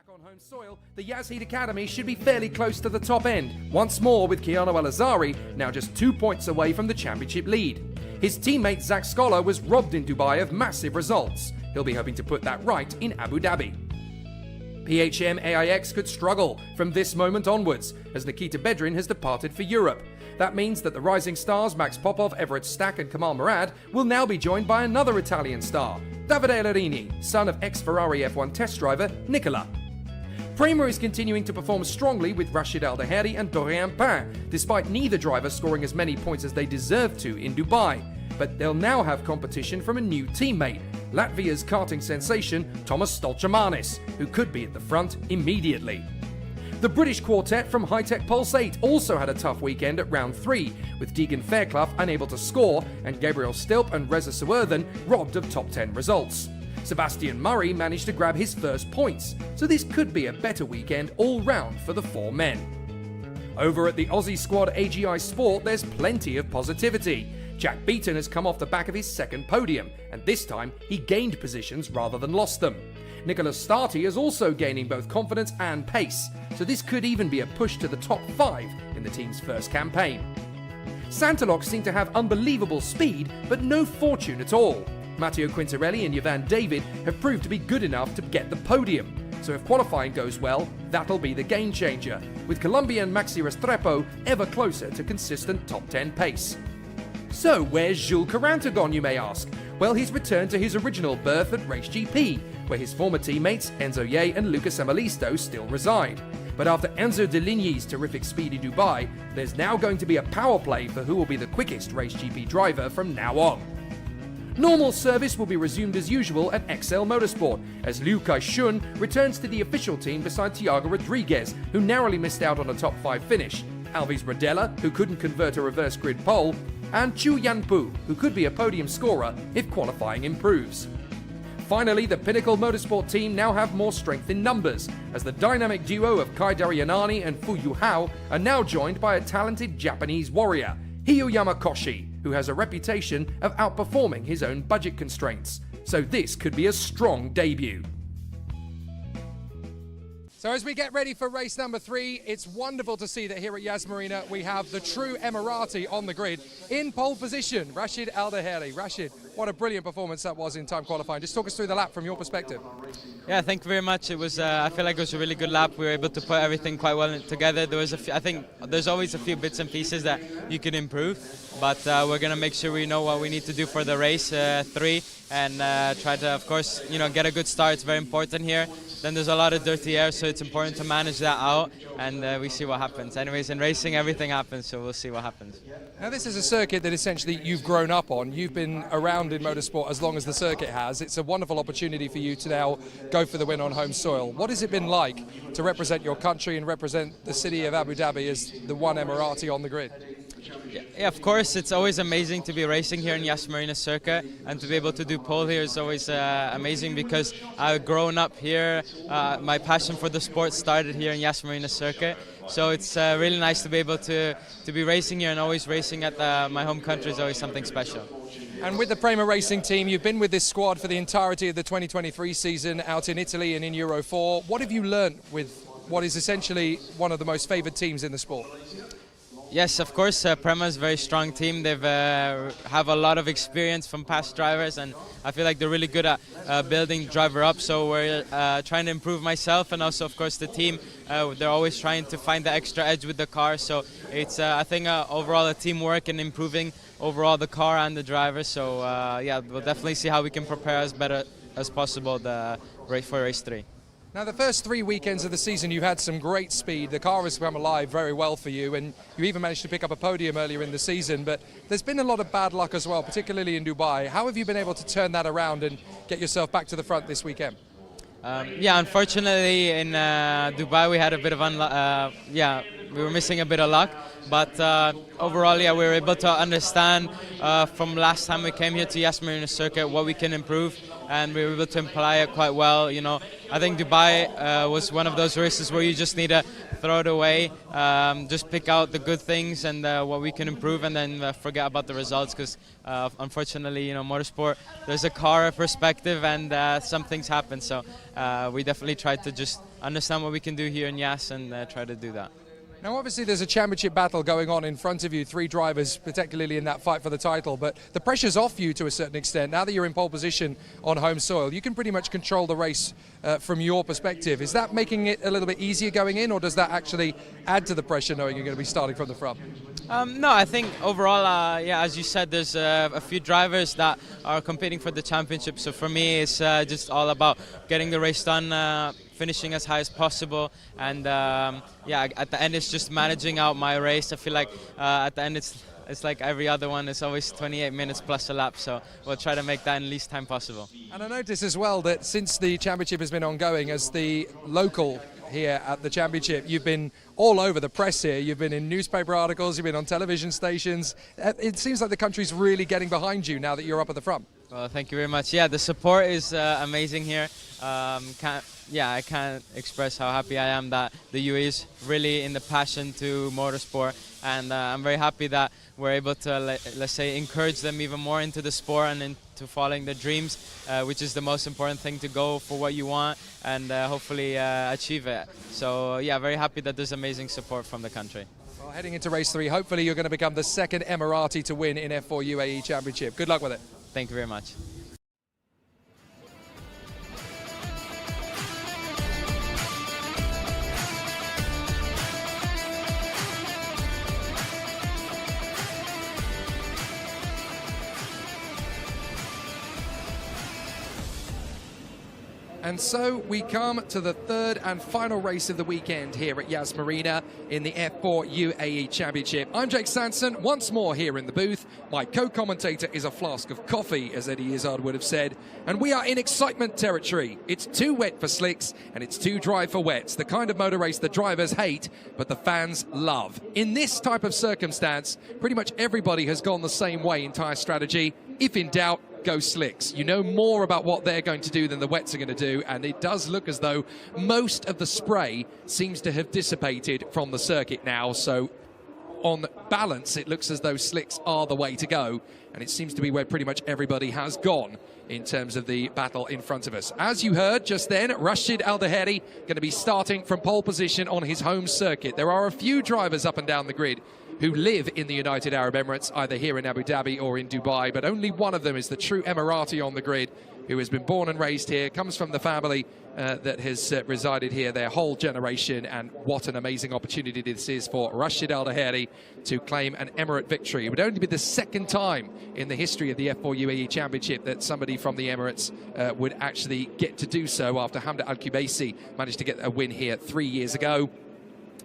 Back on home soil, the Yazid Academy should be fairly close to the top end, once more with Keanu Al-Azari now just 2 points away from the championship lead. His teammate Zach Scholar was robbed in Dubai of massive results. He'll be hoping to put that right in Abu Dhabi. PHM AIX could struggle from this moment onwards, as Nikita Bedrin has departed for Europe. That means that the rising stars Max Popov, Everett Stack and Kamal Murad will now be joined by another Italian star, Davide Allerini, son of ex-Ferrari F1 test driver Nicola. Prema is continuing to perform strongly with Rashid Al-Daheri and Dorian Pain, despite neither driver scoring as many points as they deserved to in Dubai. But they'll now have competition from a new teammate, Latvia's karting sensation Thomas Stolchamanis, who could be at the front immediately. The British quartet from High-Tech Pulse 8 also had a tough weekend at round 3, with Deegan Fairclough unable to score and Gabriel Stilp and Reza Suwerthan robbed of top 10 results. Sebastian Murray managed to grab his first points, so this could be a better weekend all round for the four men. Over at the Aussie squad AGI Sport, there's plenty of positivity. Jack Beaton has come off the back of his second podium, and this time he gained positions rather than lost them. Nicholas Starty is also gaining both confidence and pace, so this could even be a push to the top 5 in the team's first campaign. Santalox seem to have unbelievable speed, but no fortune at all. Matteo Quintarelli and Yvan David have proved to be good enough to get the podium, so if qualifying goes well, that'll be the game changer, with Colombian Maxi Restrepo ever closer to consistent top 10 pace. So where's Jules Caranta gone, you may ask? Well, he's returned to his original berth at Race GP, where his former teammates Enzo Ye and Lucas Amalisto still reside. But after Enzo Deligny's terrific speed in Dubai, there's now going to be a power play for who will be the quickest Race GP driver from now on. Normal service will be resumed as usual at XL Motorsport, as Liu Kai-shun returns to the official team beside Thiago Rodriguez, who narrowly missed out on a top 5 finish, Alves Bradella, who couldn't convert a reverse grid pole, and Chu Yanpu, who could be a podium scorer if qualifying improves. Finally, the Pinnacle Motorsport team now have more strength in numbers, as the dynamic duo of Kai Daryanani and Fu Yuhao are now joined by a talented Japanese warrior, Hiyoyama Koshi, who has a reputation of outperforming his own budget constraints. So this could be a strong debut. So as we get ready for race number 3, it's wonderful to see that here at Yas Marina we have the true Emirati on the grid. In pole position, Rashid Al-Daheri. Rashid, what a brilliant performance that was in time qualifying. Just talk us through the lap from your perspective. Yeah, thank you very much. It was, I feel like it was a really good lap. We were able to put everything quite well together. There was I think there's always a few bits and pieces that you could improve, but we're going to make sure we know what we need to do for the race 3 and try to, of course, get a good start. It's very important here. Then there's a lot of dirty air, so it's important to manage that out, and we see what happens. Anyways, in racing, everything happens, so we'll see what happens. Now, this is a circuit that essentially you've grown up on. You've been around in motorsport as long as the circuit has. It's a wonderful opportunity for you to now go for the win on home soil. What has it been like to represent your country and represent the city of Abu Dhabi as the one Emirati on the grid? Yeah, of course, it's always amazing to be racing here in Yas Marina circuit, and to be able to do pole here is always amazing, because I've grown up here. My passion for the sport started here in Yas Marina circuit, so it's really nice to be able to be racing here, and always racing at my home country is always something special. And with the Prema Racing team, you've been with this squad for the entirety of the 2023 season out in Italy and in Euro 4. What have you learnt with what is essentially one of the most favoured teams in the sport? Yes, of course, Prema is a very strong team. They've have a lot of experience from past drivers, and I feel like they're really good at building driver up. So we're trying to improve myself, and also, of course, the team. They're always trying to find the extra edge with the car. So it's, I think, overall a teamwork and improving overall the car and the driver. So yeah, we'll definitely see how we can prepare as better as possible for race 3. Now, the first 3 weekends of the season, you've had some great speed. The car has come alive very well for you, and you even managed to pick up a podium earlier in the season. But there's been a lot of bad luck as well, particularly in Dubai. How have you been able to turn that around and get yourself back to the front this weekend? Yeah, unfortunately in Dubai we had a bit of we were missing a bit of luck, but overall, yeah, we were able to understand from last time we came here to Yas Marina circuit what we can improve, and we were able to imply it quite well. You know, I think Dubai was one of those races where you just need to throw it away, just pick out the good things and what we can improve, and then forget about the results, because unfortunately, you know, motorsport, there's a car perspective, and some things happen. So we definitely tried to just understand what we can do here in Yas and try to do that. Now, obviously, there's a championship battle going on in front of you, 3 drivers, particularly in that fight for the title, but the pressure's off you to a certain extent. Now that you're in pole position on home soil, you can pretty much control the race from your perspective. Is that making it a little bit easier going in, or does that actually add to the pressure knowing you're going to be starting from the front? No, I think overall, yeah, as you said, there's a few drivers that are competing for the championship. So for me, it's just all about getting the race done, finishing as high as possible, and yeah, at the end it's just managing out my race. I feel like at the end it's like every other one. It's always 28 minutes plus a lap, so we'll try to make that in least time possible. And I noticed as well that since the championship has been ongoing, as the local here at the championship, you've been all over the press here. You've been in newspaper articles, you've been on television stations. It seems like the country's really getting behind you now that you're up at the front. Well, thank you very much. Yeah, the support is amazing here. I can't express how happy I am that the UAE is really in the passion to motorsport, and I'm very happy that we're able to, let's say, encourage them even more into the sport and into following their dreams, which is the most important thing, to go for what you want and hopefully achieve it. So yeah, very happy that there's amazing support from the country. Well, heading into race 3, hopefully you're going to become the second Emirati to win in F4 UAE Championship. Good luck with it. Thank you very much. And so we come to the third and final race of the weekend here at Yas Marina in the F4 UAE Championship. I'm Jake Sanson, once more here in the booth. My co-commentator is a flask of coffee, as Eddie Izzard would have said. And we are in excitement territory. It's too wet for slicks and it's too dry for wets. The kind of motor race the drivers hate, but the fans love. In this type of circumstance, pretty much everybody has gone the same way in tyre strategy. If in doubt, go slicks. You know more about what they're going to do than the wets are going to do, and it does look as though most of the spray seems to have dissipated from the circuit now. So on balance, it looks as though slicks are the way to go, and it seems to be where pretty much everybody has gone in terms of the battle in front of us. As you heard just then, Rashid Al Daheri going to be starting from pole position on his home circuit. There are a few drivers up and down the grid who live in the United Arab Emirates, either here in Abu Dhabi or in Dubai, but only one of them is the true Emirati on the grid, who has been born and raised here, comes from the family that has resided here their whole generation, and what an amazing opportunity this is for Rashid Al Daheri to claim an Emirate victory. It would only be the second time in the history of the F4 UAE Championship that somebody from the Emirates would actually get to do so, after Hamda Al-Kubaisi managed to get a win here 3 years ago.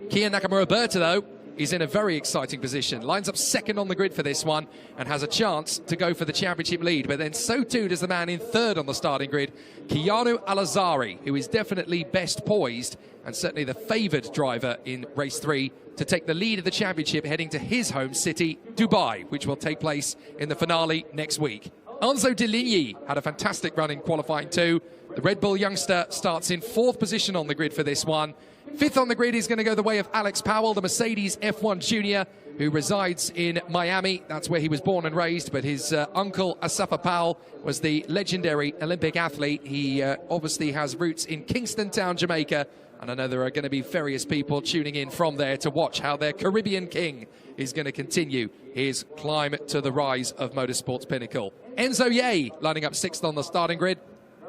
Kian Nakamura-Berta, though, is in a very exciting position. Lines up second on the grid for this one and has a chance to go for the championship lead. But then so too does the man in third on the starting grid, Kiano Al-Azari, who is definitely best poised and certainly the favoured driver in race 3 to take the lead of the championship, heading to his home city, Dubai, which will take place in the finale next week. Enzo Deligny had a fantastic run in qualifying too. The Red Bull youngster starts in 4th position on the grid for this one. 5th on the grid is going to go the way of Alex Powell, the Mercedes F1 junior, who resides in Miami. That's where he was born and raised, but his uncle, Asafa Powell, was the legendary Olympic athlete. He obviously has roots in Kingston Town, Jamaica, and I know there are going to be various people tuning in from there to watch how their Caribbean king is going to continue his climb to the rise of motorsport's pinnacle. Enzo Ye lining up 6th on the starting grid.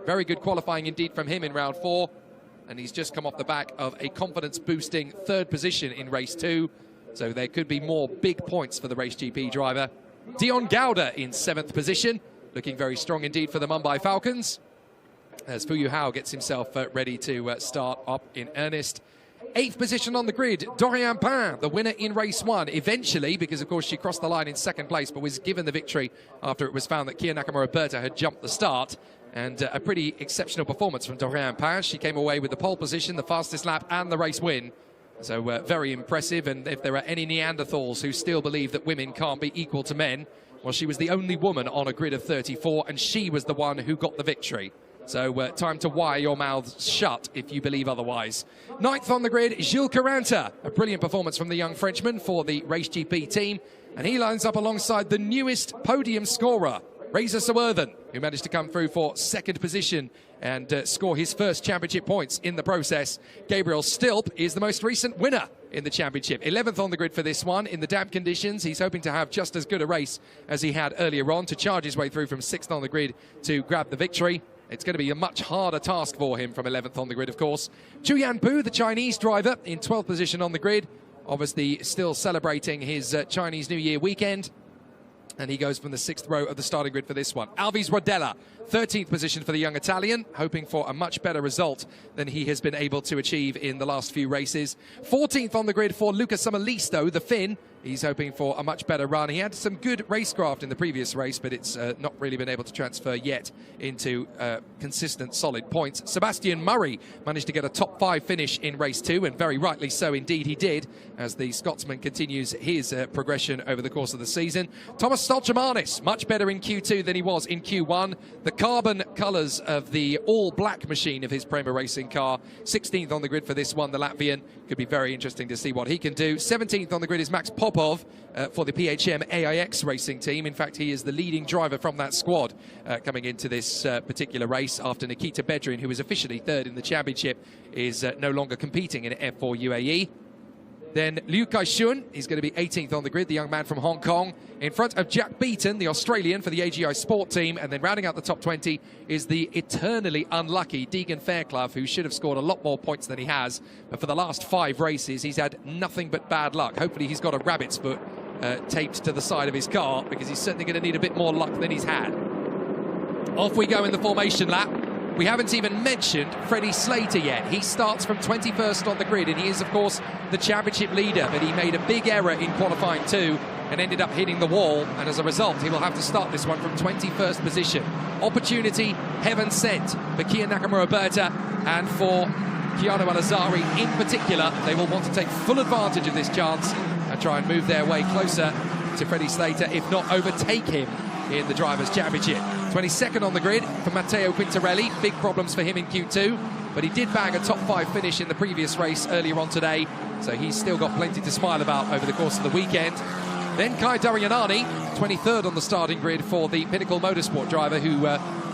Very good qualifying indeed from him in round 4. And he's just come off the back of a confidence-boosting 3rd position in race 2. So there could be more big points for the Race GP driver. Dion Gauda in 7th position, looking very strong indeed for the Mumbai Falcons, as Fu Yuhao gets himself ready to start up in earnest. 8th position on the grid, Dorian Pain, the winner in race 1, eventually, because of course she crossed the line in 2nd place, but was given the victory after it was found that Kian Nakamura-Berta had jumped the start. And a pretty exceptional performance from Dorian Pain. She came away with the pole position, the fastest lap and the race win. So very impressive, and if there are any Neanderthals who still believe that women can't be equal to men, well, she was the only woman on a grid of 34, and she was the one who got the victory. So time to wire your mouths shut if you believe otherwise. Ninth on the grid, Gilles Caranta. A brilliant performance from the young Frenchman for the Race GP team, and he lines up alongside the newest podium scorer, Reza Sawerthan, who managed to come through for second position and score his first championship points in the process. Gabriel Stilp is the most recent winner in the championship. 11th on the grid for this one in the damp conditions. He's hoping to have just as good a race as he had earlier on to charge his way through from 6th on the grid to grab the victory. It's going to be a much harder task for him from 11th on the grid, of course. Chu Yanpu, the Chinese driver, in 12th position on the grid. Obviously still celebrating his Chinese New Year weekend. And he goes from the 6th row of the starting grid for this one. Alves Rodella, 13th position for the young Italian, hoping for a much better result than he has been able to achieve in the last few races. 14th on the grid for Luca Somalisto, the Finn. He's hoping for a much better run. He had some good racecraft in the previous race, but it's not really been able to transfer yet into consistent, solid points. Sebastian Murray managed to get a top 5 finish in race 2, and very rightly so indeed he did, as the Scotsman continues his progression over the course of the season. Thomas Stolchemanis, much better in Q2 than he was in Q1. The carbon colours of the all-black machine of his Prema Racing car. 16th on the grid for this one, the Latvian. Could be very interesting to see what he can do. 17th on the grid is Max Popov for the PHM AIX racing team. In fact, he is the leading driver from that squad coming into this particular race after Nikita Bedrin, who was officially 3rd in the championship, is no longer competing in F4 UAE. Then Liu Kai-shun, he's going to be 18th on the grid, the young man from Hong Kong, in front of Jack Beaton, the Australian, for the AGI Sport team. And then rounding out the top 20 is the eternally unlucky Deegan Fairclough, who should have scored a lot more points than he has. But for the last 5 races, he's had nothing but bad luck. Hopefully he's got a rabbit's foot taped to the side of his car, because he's certainly going to need a bit more luck than he's had. Off we go in the formation lap. We haven't even mentioned Freddie Slater yet. He starts from 21st on the grid, and he is, of course, the championship leader, but he made a big error in qualifying 2 and ended up hitting the wall, and as a result, he will have to start this one from 21st position. Opportunity heaven sent for Kian Nakamura Berta and for Keanu Al-Azari in particular. They will want to take full advantage of this chance and try and move their way closer to Freddie Slater, if not overtake him in the Drivers' Championship. 22nd on the grid for Matteo Quintarelli. Big problems for him in Q2, but he did bag a top 5 finish in the previous race earlier on today, so he's still got plenty to smile about over the course of the weekend. Then Kai Daryanani, 23rd on the starting grid for the Pinnacle Motorsport driver, who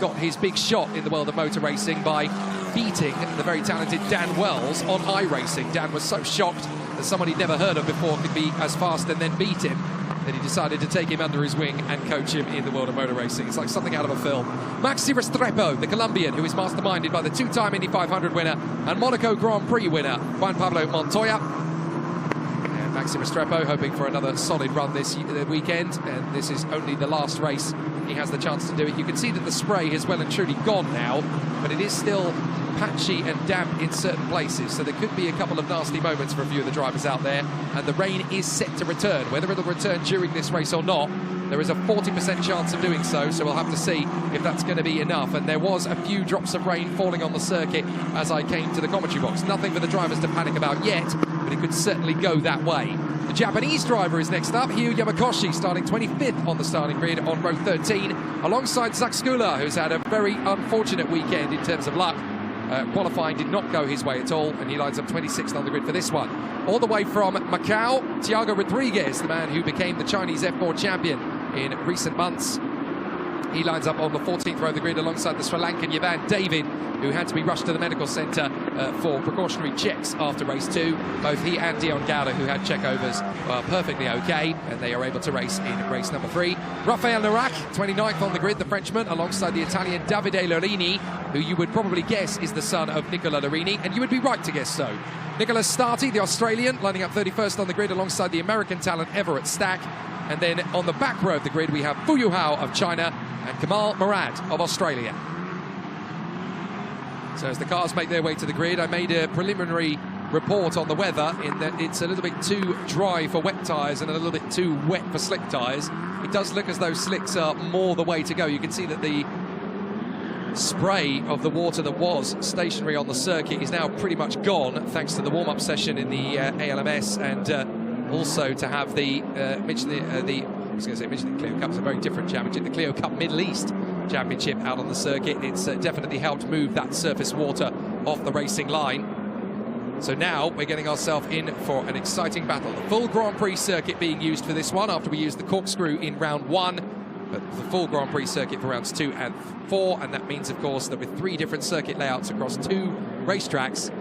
got his big shot in the world of motor racing by beating the very talented Dan Wells on iRacing. Dan was so shocked that someone he'd never heard of before could be as fast and then beat him, that he decided to take him under his wing and coach him in the world of motor racing. It's like something out of a film. Maxi Restrepo, the Colombian, who is masterminded by the 2-time Indy 500 winner and Monaco Grand Prix winner, Juan Pablo Montoya. And Maxi Restrepo hoping for another solid run this weekend, and this is only the last race he has the chance to do it. You can see that the spray has well and truly gone now, but it is still patchy and damp in certain places, so there could be a couple of nasty moments for a few of the drivers out there, and the rain is set to return. Whether it'll return during this race or not, there is a 40% chance of doing so, so we'll have to see if that's going to be enough. And there was a few drops of rain falling on the circuit as I came to the commentary box. Nothing for the drivers to panic about yet, but it could certainly go that way. The Japanese driver is next up, Hyu Yamakoshi, starting 25th on the starting grid on row 13, alongside Zach Skula, who's had a very unfortunate weekend in terms of luck. Qualifying did not go his way at all, and he lines up 26th on the grid for this one. All the way from Macau, Thiago Rodriguez, the man who became the Chinese F4 champion in recent months. He lines up on the 14th row of the grid alongside the Sri Lankan Yavan David, who had to be rushed to the medical centre for precautionary checks after race 2. Both he and Dion Gowda, who had checkovers, were perfectly okay, and they are able to race in race number 3. Rafael Narac, 29th on the grid, the Frenchman, alongside the Italian Davide Lorini, who you would probably guess is the son of Nicola Lorini, and you would be right to guess so. Nicola Stati, the Australian, lining up 31st on the grid alongside the American talent Everett Stack. And then on the back row of the grid, we have Fu Yuhao of China and Kamal Murad of Australia. So as the cars make their way to the grid, I made a preliminary report on the weather in that it's a little bit too dry for wet tyres and a little bit too wet for slick tyres. It does look as though slicks are more the way to go. You can see that the spray of the water that was stationary on the circuit is now pretty much gone, thanks to the warm-up session in the ALMS, and also to have the Michelin Clio Cup is a very different championship, the Clio Cup Middle East Championship out on the circuit. It's definitely helped move that surface water off the racing line. So now we're getting ourselves in for an exciting battle. The full Grand Prix circuit being used for this one after we used the corkscrew in round 1, but the full Grand Prix circuit for rounds 2 and 4, and that means, of course, that with 3 different circuit layouts across 2 racetracks,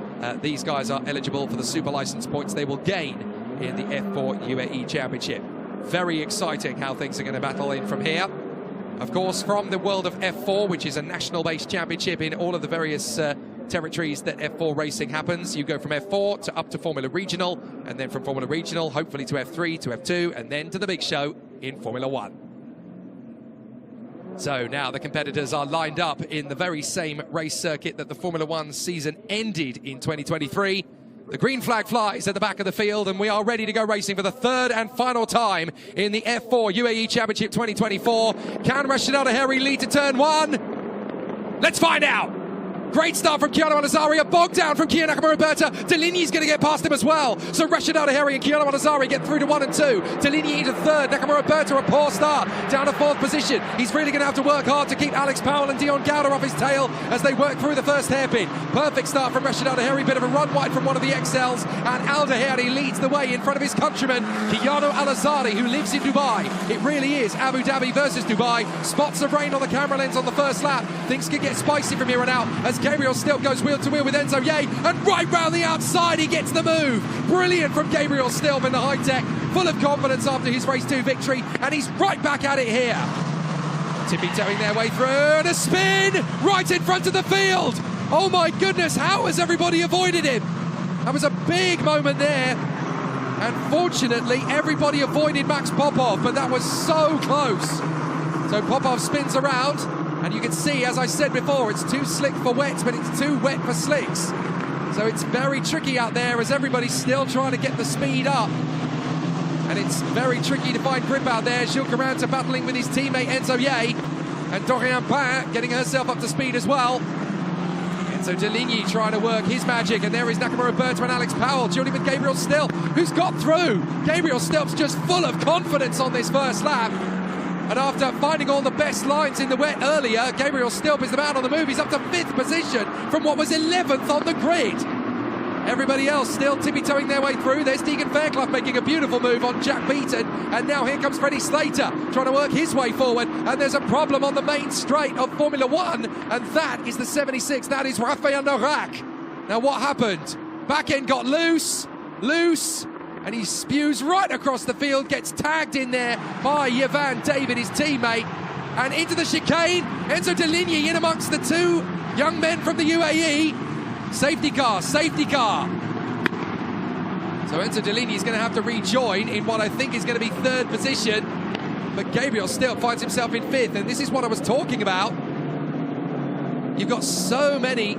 these guys are eligible for the super license points they will gain in the F4 UAE Championship. Very exciting how things are going to battle in from here. Of course, from the world of F4, which is a national-based championship in all of the various territories that F4 racing happens, you go from F4 to up to Formula Regional, and then from Formula Regional, hopefully to F3, to F2, and then to the big show in Formula 1. So now the competitors are lined up in the very same race circuit that the Formula 1 season ended in 2023. The green flag flies at the back of the field, and we are ready to go racing for the 3rd and final time in the F4 UAE Championship 2024. Can Rashid Al-Daheri lead to turn 1? Let's find out. Great start from Keanu Al-Azari, a bog down from Kia Nakamura-Berta. Deligny's going to get past him as well. So Rashid Al-Daheri and Keanu Al-Azari get through to 1 and 2. Deligny into 3rd. Nakamura-Berta, a poor start, down to 4th position. He's really going to have to work hard to keep Alex Powell and Dion Gowder off his tail as they work through the first hairpin. Perfect start from Rashid Al-Daheri, bit of a run wide from one of the XLs, and Al-Daheri leads the way in front of his countryman, Keanu Al-Azari, who lives in Dubai. It really is Abu Dhabi versus Dubai. Spots of rain on the camera lens on the first lap. Things could get spicy from here on out as Gabriel Still goes wheel to wheel with Enzo Ye, and right round the outside he gets the move. Brilliant from Gabriel Stilp in the high tech, full of confidence after his race 2 victory, and he's right back at it here. Tippy-toeing their way through, and a spin right in front of the field. Oh my goodness, how has everybody avoided him? That was a big moment there, and fortunately everybody avoided Max Popov, but that was so close. So Popov spins around, and you can see, as I said before, it's too slick for wets, but it's too wet for slicks. So it's very tricky out there as everybody's still trying to get the speed up. And it's very tricky to find grip out there. Gilles Caranta battling with his teammate Enzo Ye. And Dorian Pain getting herself up to speed as well. Enzo Deligny trying to work his magic. And there is Nakamura-Berta and Alex Powell, joining with Gabriel Stilp, who's got through. Gabriel Stilp's just full of confidence on this first lap. And after finding all the best lines in the wet earlier, Gabriel Stilp is the man on the move. He's up to 5th position from what was 11th on the grid. Everybody else still tippy-toeing their way through. There's Deegan Fairclough making a beautiful move on Jack Beaton. And now here comes Freddie Slater trying to work his way forward. And there's a problem on the main straight of Formula 1. And that is the 76. That is Raphael Norak. Now what happened? Back end got loose. And he spews right across the field, gets tagged in there by Yvan David, his teammate, and into the chicane. Enzo Deligny in amongst the 2 young men from the UAE. Safety car. So Enzo Deligny is going to have to rejoin in what I think is going to be 3rd position, but Gabriel Stilp finds himself in 5th, and this is what I was talking about. You've got so many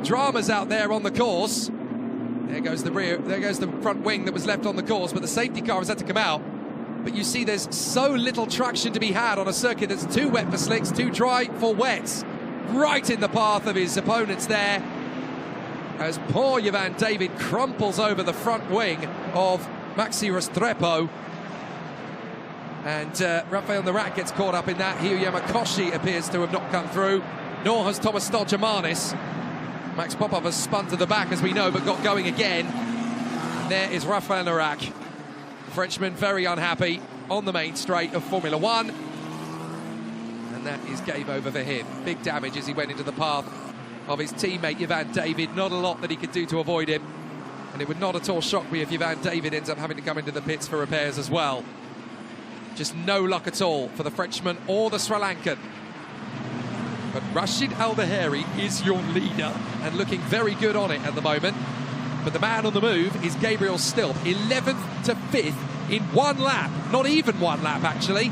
dramas out there on the course. There goes the front wing that was left on the course, but the safety car has had to come out. But you see there's so little traction to be had on a circuit that's too wet for slicks, too dry for wets. Right in the path of his opponents there, as poor Yvan David crumples over the front wing of Maxi Restrepo. And Raphael Norak gets caught up in that. Hio Yamakoshi appears to have not come through, nor has Thomas Stolgermanis. Max Popov has spun to the back, as we know, but got going again. And there is Raphael Norak. The Frenchman very unhappy on the main straight of Formula 1. And that is game over for him. Big damage as he went into the path of his teammate Yvan David. Not a lot that he could do to avoid him. And it would not at all shock me if Yvan David ends up having to come into the pits for repairs as well. Just no luck at all for the Frenchman or the Sri Lankan. But Rashid Al-Daheri is your leader and looking very good on it at the moment. But the man on the move is Gabriel Stilp, 11th to 5th in 1 lap. Not even 1 lap, actually,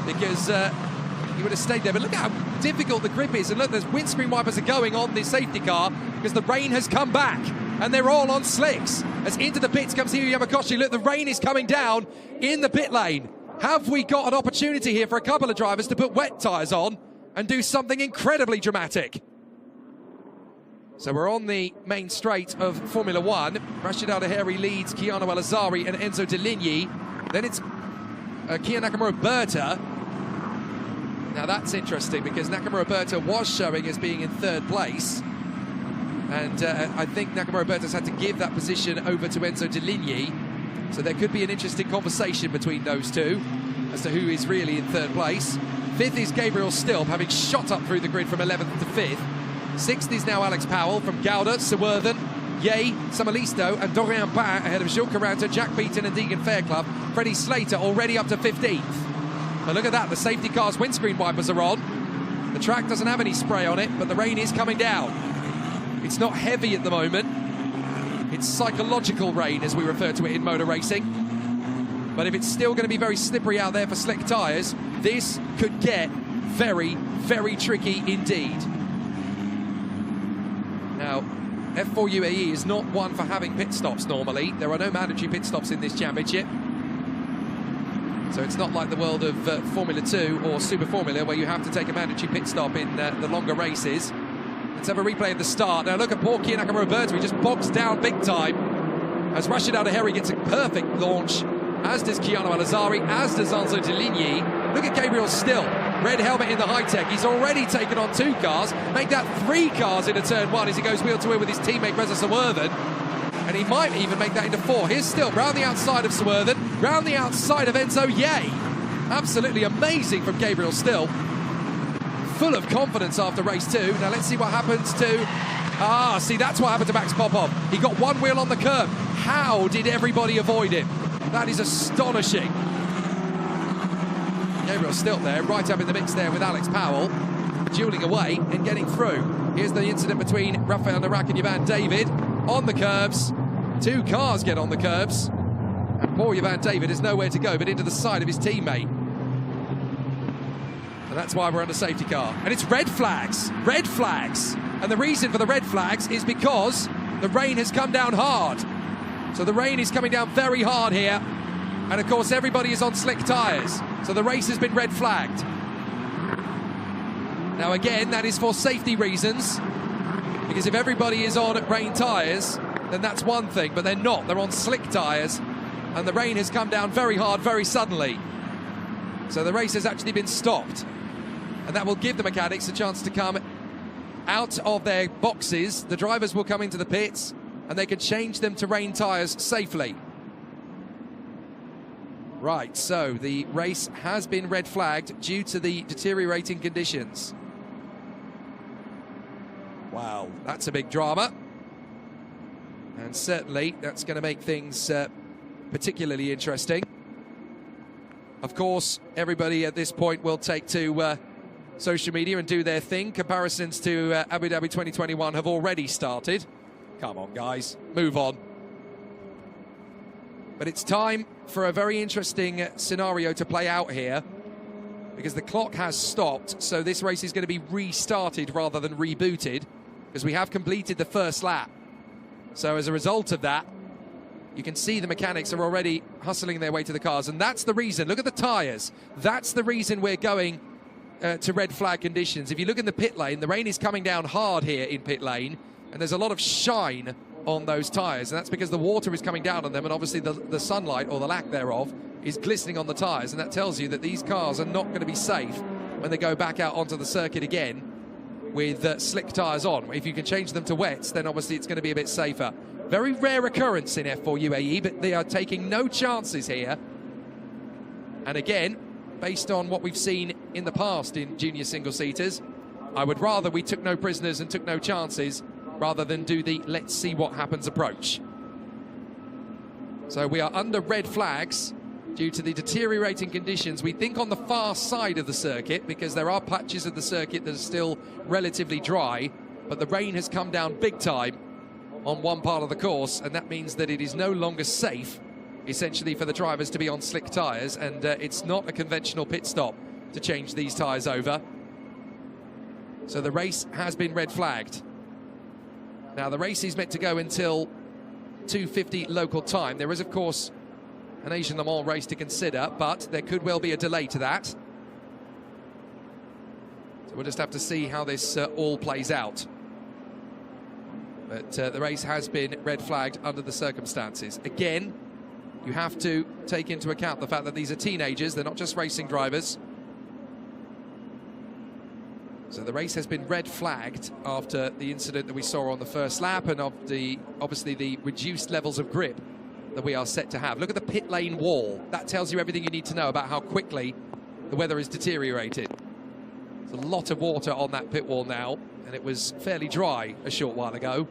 because he would have stayed there. But look at how difficult the grip is. And look, there's windscreen wipers are going on the safety car because the rain has come back. And they're all on slicks. As into the pits comes Hio Yamakoshi. Look, the rain is coming down in the pit lane. Have we got an opportunity here for a couple of drivers to put wet tyres on? and do something incredibly dramatic. So we're on the main straight of Formula One. Rashid Al-Ahiri leads Keanu El-Azari and Enzo De Ligny. Then it's Kia Nakamura Berta. Now that's interesting because Nakamura Berta was showing as being in third place. And I think Nakamura Berta's had to give that position over to Enzo De Ligny. So there could be an interesting conversation between those two as to who is really in third place. Fifth is Gabriel Stilp, having shot up through the grid from 11th to 5th. Sixth is now Alex Powell from Gouda, Swerven, Ye, Samalisto and Dorian Bain ahead of Jules Caranta, Jack Beaton and Deegan Fairclough. Freddie Slater already up to 15th. But look at that, the safety car's windscreen wipers are on. The track doesn't have any spray on it, but the rain is coming down. It's not heavy at the moment. It's psychological rain, as we refer to it in motor racing. But if it's still going to be very slippery out there for slick tyres, this could get very, very tricky indeed. Now, F4 UAE is not one for having pit stops normally. There are no mandatory pit stops in this championship. So it's not like the world of Formula 2 or Super Formula where you have to take a mandatory pit stop in the longer races. Let's have a replay of the start. Now look at poor Kia Nakamura Berta, he just bogs down big time as Rashid Al-Ahiri gets a perfect launch, as does Keanu El-Azari, as does Enzo De Ligny. Look at Gabriel Stilp, red helmet in the high-tech. He's already taken on 2 cars, make that 3 cars into turn 1 as he goes wheel to wheel with his teammate Reza Swerven. And he might even make that into 4. Here's Stilp round the outside of Swerven, round the outside of Enzo Ye. Absolutely amazing from Gabriel Stilp. Full of confidence after race 2. Now let's see what happens to... see, that's what happened to Max Popov. He got one wheel on the curb. How did everybody avoid him? That is astonishing. Gabriel Stilp there, right up in the mix there with Alex Powell, dueling away and getting through. Here's the incident between Rafael Narak and Jovan David on the curbs. 2 cars get on the curbs. And poor Jovan David has nowhere to go but into the side of his teammate. And that's why we're under safety car. And it's red flags. Red flags. And the reason for the red flags is because the rain has come down hard. So the rain is coming down very hard here. And of course everybody is on slick tyres. So the race has been red flagged. Now again, that is for safety reasons. Because if everybody is on rain tyres, then that's one thing. But they're not. They're on slick tyres. And the rain has come down very hard, very suddenly. So the race has actually been stopped. And that will give the mechanics a chance to come out of their boxes. The drivers will come into the pits and they can change them to rain tyres safely. Right, so the race has been red flagged due to the deteriorating conditions. Wow, that's a big drama. And certainly that's going to make things particularly interesting. Of course, everybody at this point will take to social media and do their thing. Comparisons to Abu Dhabi 2021 have already started. Come on, guys, move on. But it's time for a very interesting scenario to play out here because the clock has stopped, so this race is going to be restarted rather than rebooted because we have completed the first lap. So as a result of that, you can see the mechanics are already hustling their way to the cars, and that's the reason. Look at the tyres. That's the reason we're going to red flag conditions. If you look in the pit lane, the rain is coming down hard here in pit lane, and there's a lot of shine on those tyres, and that's because the water is coming down on them, and obviously the sunlight, or the lack thereof, is glistening on the tyres, and that tells you that these cars are not going to be safe when they go back out onto the circuit again with slick tyres on. If you can change them to wets, then obviously it's going to be a bit safer. Very rare occurrence in F4 UAE, but they are taking no chances here. And again, based on what we've seen in the past in junior single-seaters, I would rather we took no prisoners and took no chances rather than do the let's see what happens approach. So we are under red flags due to the deteriorating conditions, we think, on the far side of the circuit, because there are patches of the circuit that are still relatively dry, but the rain has come down big time on one part of the course, and that means that it is no longer safe, essentially, for the drivers to be on slick tyres, and it's not a conventional pit stop to change these tyres over. So the race has been red flagged. Now, the race is meant to go until 2:50 local time. There is, of course, an Asian Le Mans race to consider, but there could well be a delay to that. So So we'll just have to see how this all plays out. But the race has been red flagged under the circumstances. Again, you have to take into account the fact that these are teenagers, they're not just racing drivers. So the race has been red flagged after the incident that we saw on the first lap and of obviously the reduced levels of grip that we are set to have. Look at the pit lane wall. That tells you everything you need to know about how quickly the weather is deteriorated. There's a lot of water on that pit wall now, and it was fairly dry a short while ago.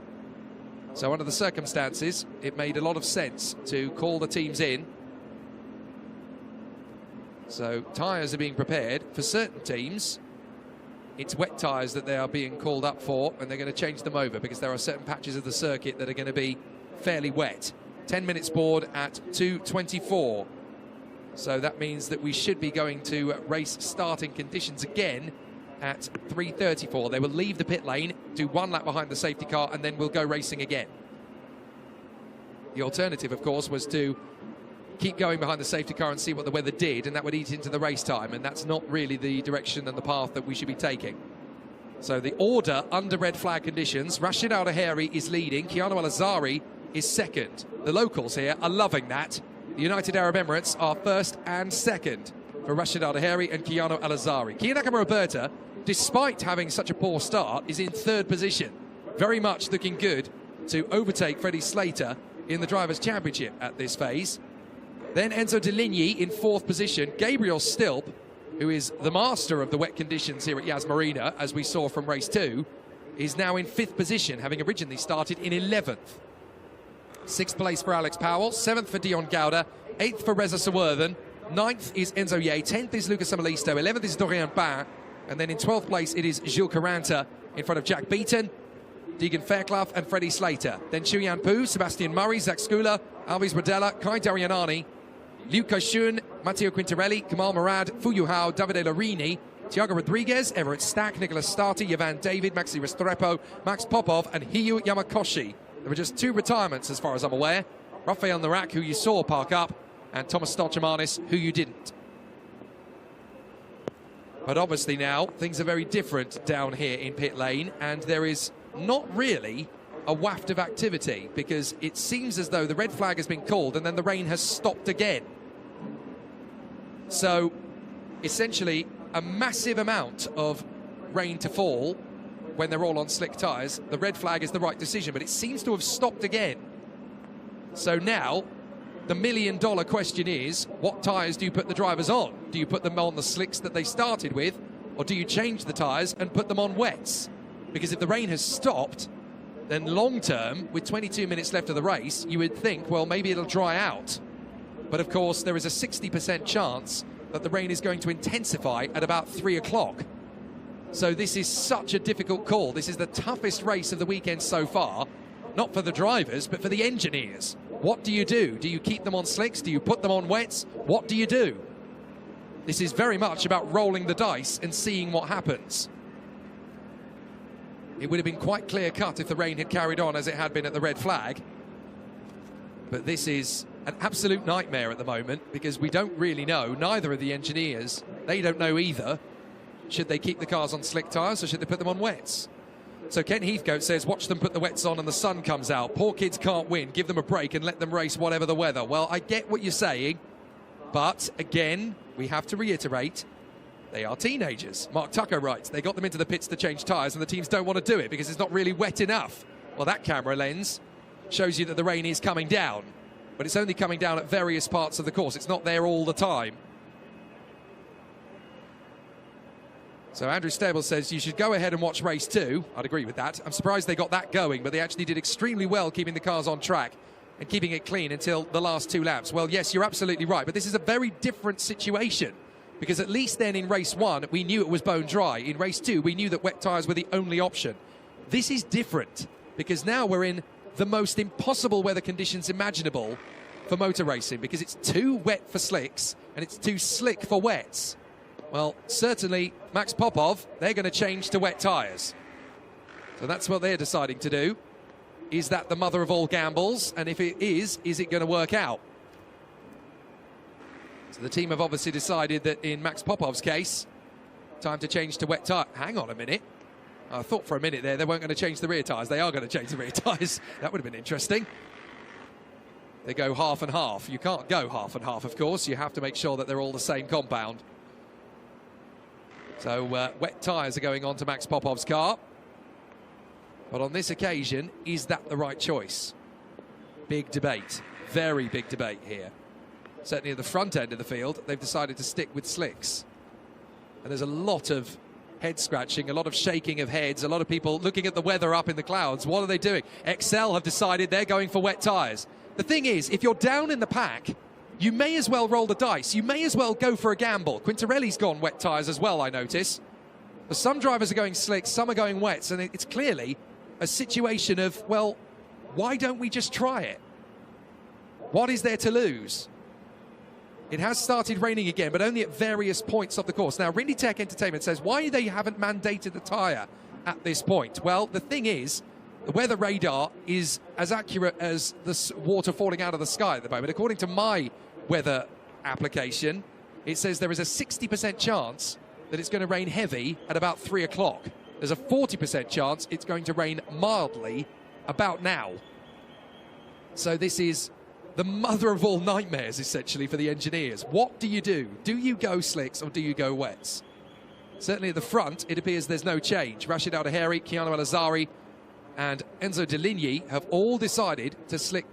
So under the circumstances, it made a lot of sense to call the teams in. So tyres are being prepared. For certain teams, it's wet tyres that they are being called up for, and they're going to change them over because there are certain patches of the circuit that are going to be fairly wet. 10 minutes board at 2:24. So that means that we should be going to race starting conditions again at 3:34. They will leave the pit lane, do one lap behind the safety car, and then we'll go racing again. The alternative, of course, was to keep going behind the safety car and see what the weather did, and that would eat into the race time, and that's not really the direction and the path that we should be taking. So the order under red flag conditions, Rashid Al Aheri is leading, Keanu Al Azari is second. The locals here are loving that. The United Arab Emirates are first and second for Rashid Al Aheri and Keanu Al Azari. Kia Roberta, despite having such a poor start, is in third position. Very much looking good to overtake Freddie Slater in the Drivers' Championship at this phase. Then Enzo De Ligny in fourth position. Gabriel Stilp, who is the master of the wet conditions here at Yas Marina, as we saw from race 2, is now in fifth position, having originally started in 11th. Sixth place for Alex Powell, seventh for Dion Gouda, eighth for Reza Sawerthan, ninth is Enzo Ye, 10th is Lucas Amalisto, 11th is Dorian Bain, and then in 12th place it is Gilles Caranta in front of Jack Beaton, Deegan Fairclough and Freddie Slater. Then Chuyan Pu, Sebastian Murray, Zach Skula, Alvis Rodella, Kai Darianani, Luca Schun, Matteo Quintarelli, Kamal Murad, Fuyu Hao, Davide Larini, Tiago Rodriguez, Everett Stack, Nicholas Starty, Yavan David, Maxi Restrepo, Max Popov and Hiyu Yamakoshi. There were just 2 retirements as far as I'm aware. Rafael Narak, who you saw park up, and Thomas Stolchamanis, who you didn't. But obviously now, things are very different down here in pit lane, and there is not really a waft of activity, because it seems as though the red flag has been called and then the rain has stopped again. So, essentially, a massive amount of rain to fall when they're all on slick tyres. The red flag is the right decision, but it seems to have stopped again. So now, the million-dollar question is, what tyres do you put the drivers on? Do you put them on the slicks that they started with, or do you change the tyres and put them on wets? Because if the rain has stopped, then long-term, with 22 minutes left of the race, you would think, well, maybe it'll dry out. But of course, there is a 60% chance that the rain is going to intensify at about 3 o'clock. So this is such a difficult call. This is the toughest race of the weekend so far, not for the drivers, but for the engineers. What do you do? Do you keep them on slicks? Do you put them on wets? What do you do? This is very much about rolling the dice and seeing what happens. It would have been quite clear-cut if the rain had carried on as it had been at the red flag. But this is an absolute nightmare at the moment, because we don't really know. Neither of the engineers, they don't know either. Should they keep the cars on slick tyres or should they put them on wets? So Ken Heathcote says, watch them put the wets on and the sun comes out. Poor kids can't win. Give them a break and let them race whatever the weather. Well, I get what you're saying, but again, we have to reiterate, they are teenagers. Mark Tucker writes, they got them into the pits to change tyres and the teams don't want to do it because it's not really wet enough. Well, that camera lens shows you that the rain is coming down, but it's only coming down at various parts of the course. It's not there all the time. So Andrew Stable says you should go ahead and watch race 2. I'd agree with that. I'm surprised they got that going, but they actually did extremely well keeping the cars on track and keeping it clean until the last 2 laps. Well, yes, you're absolutely right, but this is a very different situation, because at least then in race 1, we knew it was bone dry. In race 2, we knew that wet tyres were the only option. This is different, because now we're in the most impossible weather conditions imaginable for motor racing, because it's too wet for slicks and it's too slick for wets. Well, certainly Max Popov, they're going to change to wet tyres. So that's what they're deciding to do. Is that the mother of all gambles? And if it is it going to work out? So the team have obviously decided that in Max Popov's case, Time to change to wet tyre. Hang on a minute. I thought for a minute there they weren't going to change the rear tyres. They are going to change the rear tyres. That would have been interesting. They go half and half. You can't go half and half, of course. You have to make sure that they're all the same compound. So wet tyres are going on to Max Popov's car. But on this occasion, is that the right choice? Big debate. Very big debate here. Certainly at the front end of the field, they've decided to stick with slicks. And there's a lot of head scratching, a lot of shaking of heads, a lot of people looking at the weather up in the clouds. What are they doing? XL have decided they're going for wet tyres. The thing is, if you're down in the pack, you may as well roll the dice. You may as well go for a gamble. Quintarelli's gone wet tyres as well, I notice. But some drivers are going slicks, some are going wets, and it's clearly a situation of, well, why don't we just try it? What is there to lose? It has started raining again, but only at various points of the course. Now, Rindy Tech Entertainment says, why they haven't mandated the tyre at this point? Well, the thing is, the weather radar is as accurate as the water falling out of the sky at the moment. According to my weather application, it says there is a 60% chance that it's going to rain heavy at about 3 o'clock. There's a 40% chance it's going to rain mildly about now. So this is the mother of all nightmares, essentially, for the engineers. What do you do? Do you go slicks or do you go wets? Certainly at the front, it appears there's no change. Rashid Al-Daheri, Keanu Al-Azari, and Enzo Deligny have all decided to stick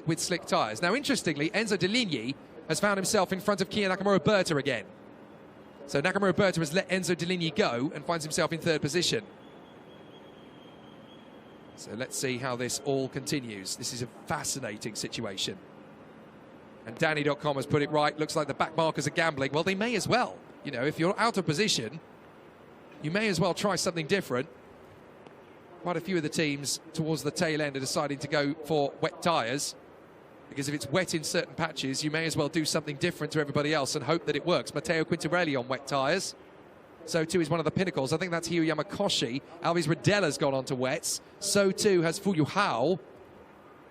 with slick tyres. Now, interestingly, Enzo Deligny has found himself in front of Kia Nakamura-Berta again. So Nakamura-Berta has let Enzo Deligny go and finds himself in third position. So let's see how this all continues. This is a fascinating situation. And Danny.com has put it right. Looks like the back markers are gambling. Well, they may as well. You know, if you're out of position, you may as well try something different. Quite a few of the teams towards the tail end are deciding to go for wet tyres, because if it's wet in certain patches, you may as well do something different to everybody else and hope that it works. Matteo Quintarelli on wet tyres. So too is one of the pinnacles. I think that's Hiro Yamakoshi. Alves Rodella's gone on to wets. So too has Fu Yuhao.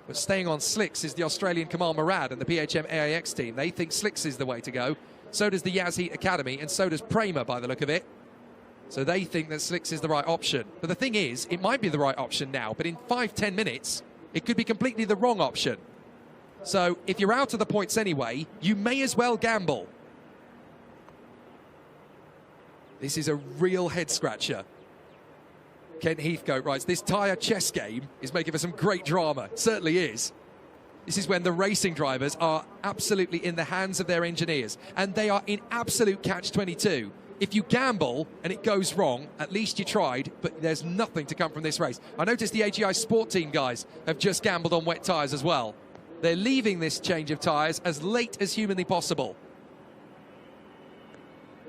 But staying on slicks is the Australian Kamal Murad and the PHM AIX team. They think slicks is the way to go. So does the Yazheat Academy, and so does Prema by the look of it. So they think that slicks is the right option. But the thing is, it might be the right option now, but in 5-10 minutes, it could be completely the wrong option. So if you're out of the points anyway, you may as well gamble. This is a real head-scratcher. Ken Heathcote writes, this tyre chess game is making for some great drama. It certainly is. This is when the racing drivers are absolutely in the hands of their engineers, and they are in absolute catch-22. If you gamble and it goes wrong, at least you tried, but there's nothing to come from this race. I noticed the AGI Sport Team guys have just gambled on wet tyres as well. They're leaving this change of tyres as late as humanly possible.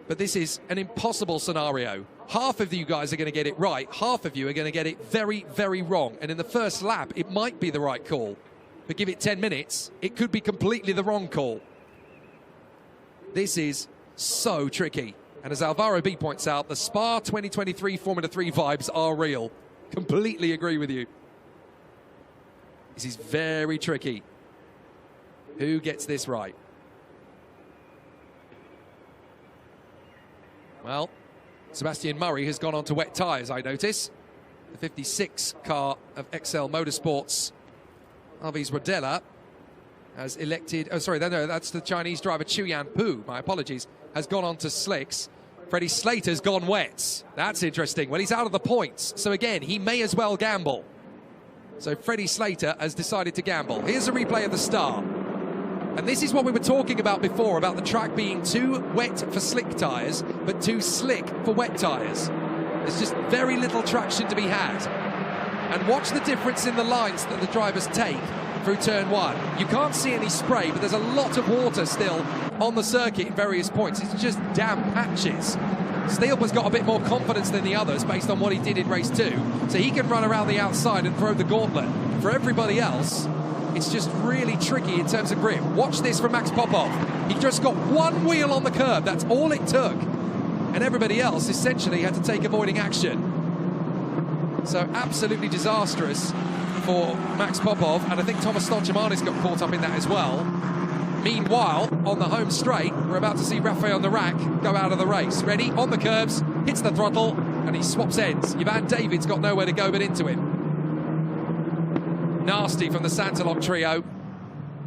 But this is an impossible scenario. Half of you guys are going to get it right. Half of you are going to get it very, very wrong. And in the first lap, it might be the right call. But give it 10 minutes, it could be completely the wrong call. This is so tricky. And as Alvaro B points out, the Spa 2023 Formula 3 vibes are real. Completely agree with you. This is very tricky. Who gets this right? Well, Sebastian Murray has gone on to wet tyres, I notice. The 56 car of XL Motorsports, Alves Rodella, has elected... Oh, sorry, no, that's the Chinese driver Chuyan Pu, my apologies, has gone on to slicks. Freddie Slater's gone wets. That's interesting. Well, he's out of the points, so again, he may as well gamble. So Freddie Slater has decided to gamble. Here's a replay of the start. And this is what we were talking about before, about the track being too wet for slick tyres, but too slick for wet tyres. There's just very little traction to be had. And watch the difference in the lines that the drivers take through turn one. You can't see any spray, but there's a lot of water still on the circuit in various points. It's just damp patches. Steele has got a bit more confidence than the others based on what he did in race 2, so he can run around the outside and throw the gauntlet. For everybody else, it's just really tricky in terms of grip. Watch this from Max Popov. He just got one wheel on the curb. That's all it took. And everybody else essentially had to take avoiding action. So absolutely disastrous for Max Popov. And I think Thomas Stonchamani's got caught up in that as well. Meanwhile, on the home straight, we're about to see Rafael Narak go out of the race. Ready, on the curbs, hits the throttle, and he swaps ends. Ivan David's got nowhere to go but into him. Nasty from the Santalog trio,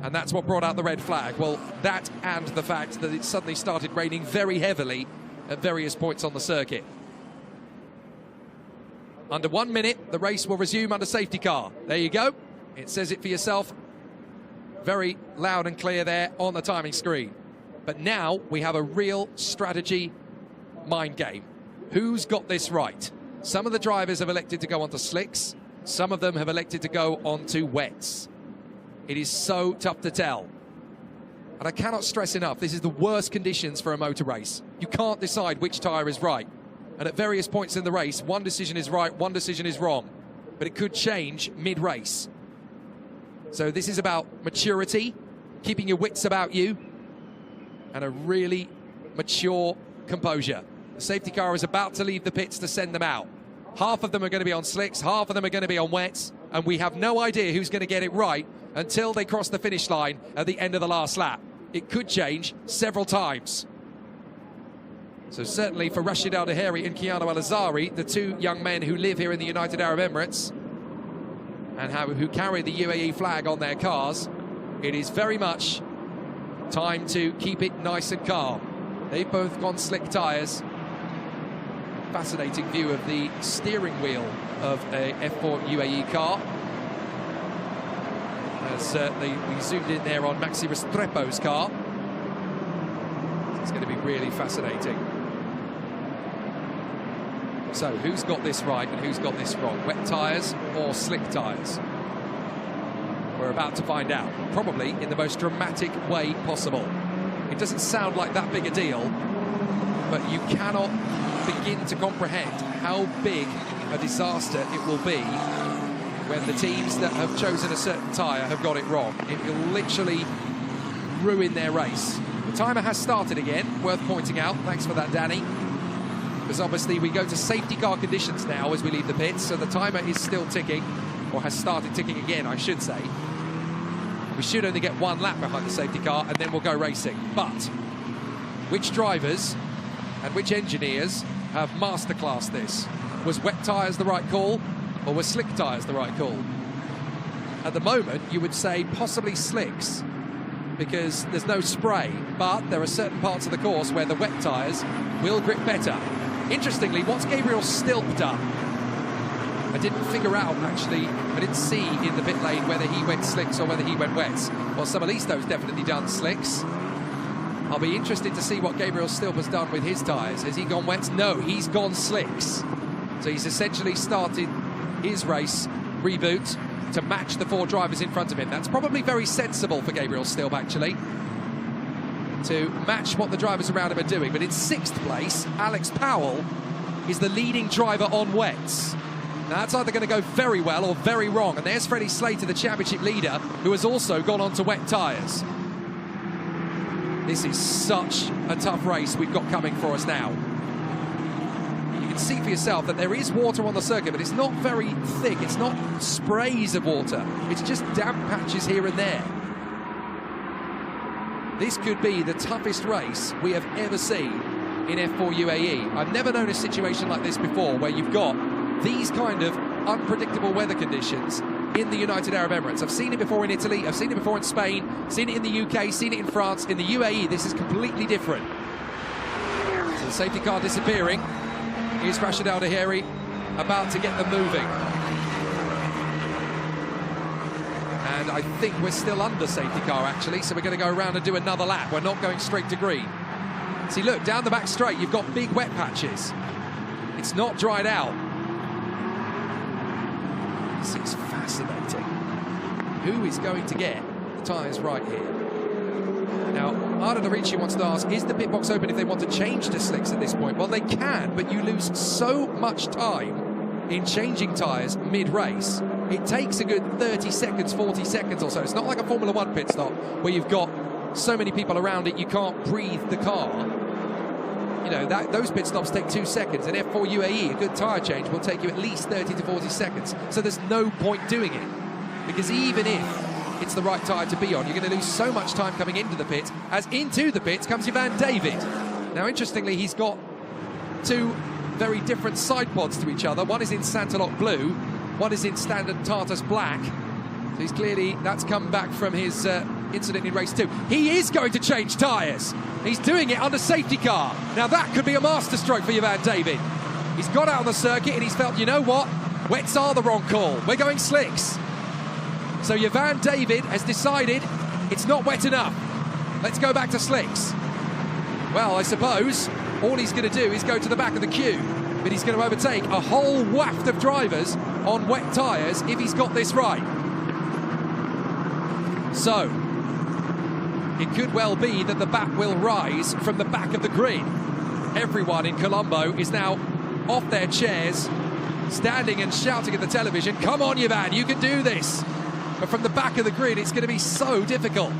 and that's what brought out the red flag. Well, that and the fact that it suddenly started raining very heavily at various points on the circuit. Under 1 minute, the race will resume under safety car. There you go. It says it for yourself. Very loud and clear there on the timing screen. But now we have a real strategy mind game. Who's got this right? Some of the drivers have elected to go onto slicks. Some of them have elected to go onto wets. It is so tough to tell. And I cannot stress enough, this is the worst conditions for a motor race. You can't decide which tyre is right. And at various points in the race, one decision is right, one decision is wrong. But it could change mid-race. So this is about maturity, keeping your wits about you, and a really mature composure. The safety car is about to leave the pits to send them out. Half of them are going to be on slicks, half of them are going to be on wets, and we have no idea who's going to get it right until they cross the finish line at the end of the last lap. It could change several times. So certainly for Rashid Al Daheri and Kiano Al Azari, the two young men who live here in the United Arab Emirates and who carry the UAE flag on their cars, it is very much time to keep it nice and calm. They've both gone slick tyres. Fascinating view of the steering wheel of a F4 UAE car. As we zoomed in there on Maxi Restrepo's car. It's going to be really fascinating. So who's got this right and who's got this wrong? Wet tyres or slick tyres? We're about to find out, probably in the most dramatic way possible. It doesn't sound like that big a deal, but you cannot begin to comprehend how big a disaster it will be when the teams that have chosen a certain tyre have got it wrong. It will literally ruin their race. The timer has started again, worth pointing out. Thanks for that, Danny. Because obviously we go to safety car conditions now as we leave the pits, so the timer is still ticking, or has started ticking again, I should say. We should only get one lap behind the safety car, and then we'll go racing. But which drivers and which engineers have masterclassed this? Was wet tyres the right call, or were slick tyres the right call? At the moment, you would say possibly slicks, because there's no spray, but there are certain parts of the course where the wet tyres will grip better. Interestingly, what's Gabriel Stilp done? I didn't figure out, actually, I didn't see in the pit lane whether he went slicks or whether he went wets. Well, Samalisto's definitely done slicks. I'll be interested to see what Gabriel Stilp has done with his tyres. Has he gone wets? No, he's gone slicks. So he's essentially started his race reboot to match the four drivers in front of him. That's probably very sensible for Gabriel Stilp, actually, to match what the drivers around him are doing. But in sixth place, Alex Powell is the leading driver on wets. Now that's either going to go very well or very wrong. And there's Freddie Slater, the championship leader, who has also gone on to wet tyres. This is such a tough race we've got coming for us now. You can see for yourself that there is water on the circuit, but it's not very thick. It's not sprays of water. It's just damp patches here and there. This could be the toughest race we have ever seen in F4 UAE. I've never known a situation like this before, where you've got these kind of unpredictable weather conditions in the United Arab Emirates. I've seen it before in Italy, I've seen it before in Spain, seen it in the UK, seen it in France. In the UAE, this is completely different. So the safety car disappearing. Here's Rashid Al Daheri about to get them moving. And I think we're still under safety car, actually, so we're going to go around and do another lap. We're not going straight to green. See, look, down the back straight, you've got big wet patches. It's not dried out. This is fascinating. Who is going to get the tyres right here? Now, Arda Dorici wants to ask, is the pit box open if they want to change to slicks at this point? Well, they can, but you lose so much time in changing tyres mid-race. It takes a good 30 seconds, 40 seconds or so. It's not like a Formula One pit stop where you've got so many people around it you can't breathe the car. You know, those pit stops take 2 seconds. In F4 UAE, a good tyre change will take you at least 30 to 40 seconds. So there's no point doing it. Because even if it's the right tyre to be on. You're going to lose so much time coming into the pit, as into the pit comes your Van David. Now, interestingly, he's got two very different side pods to each other. One is in Santaloc blue, one is in standard Tartus black. So he's clearly, that's come back from his incident in race 2. He is going to change tyres. He's doing it under safety car. Now that could be a masterstroke for your Van David. He's got out on the circuit and he's felt, you know what? Wets are the wrong call. We're going slicks. So your Van David has decided it's not wet enough. Let's go back to slicks. Well, I suppose all he's going to do is go to the back of the queue, but he's going to overtake a whole waft of drivers on wet tyres if he's got this right. So, it could well be that the bat will rise from the back of the grid. Everyone in Colombo is now off their chairs, standing and shouting at the television, come on, Yvan, you can do this. But from the back of the grid, it's going to be so difficult.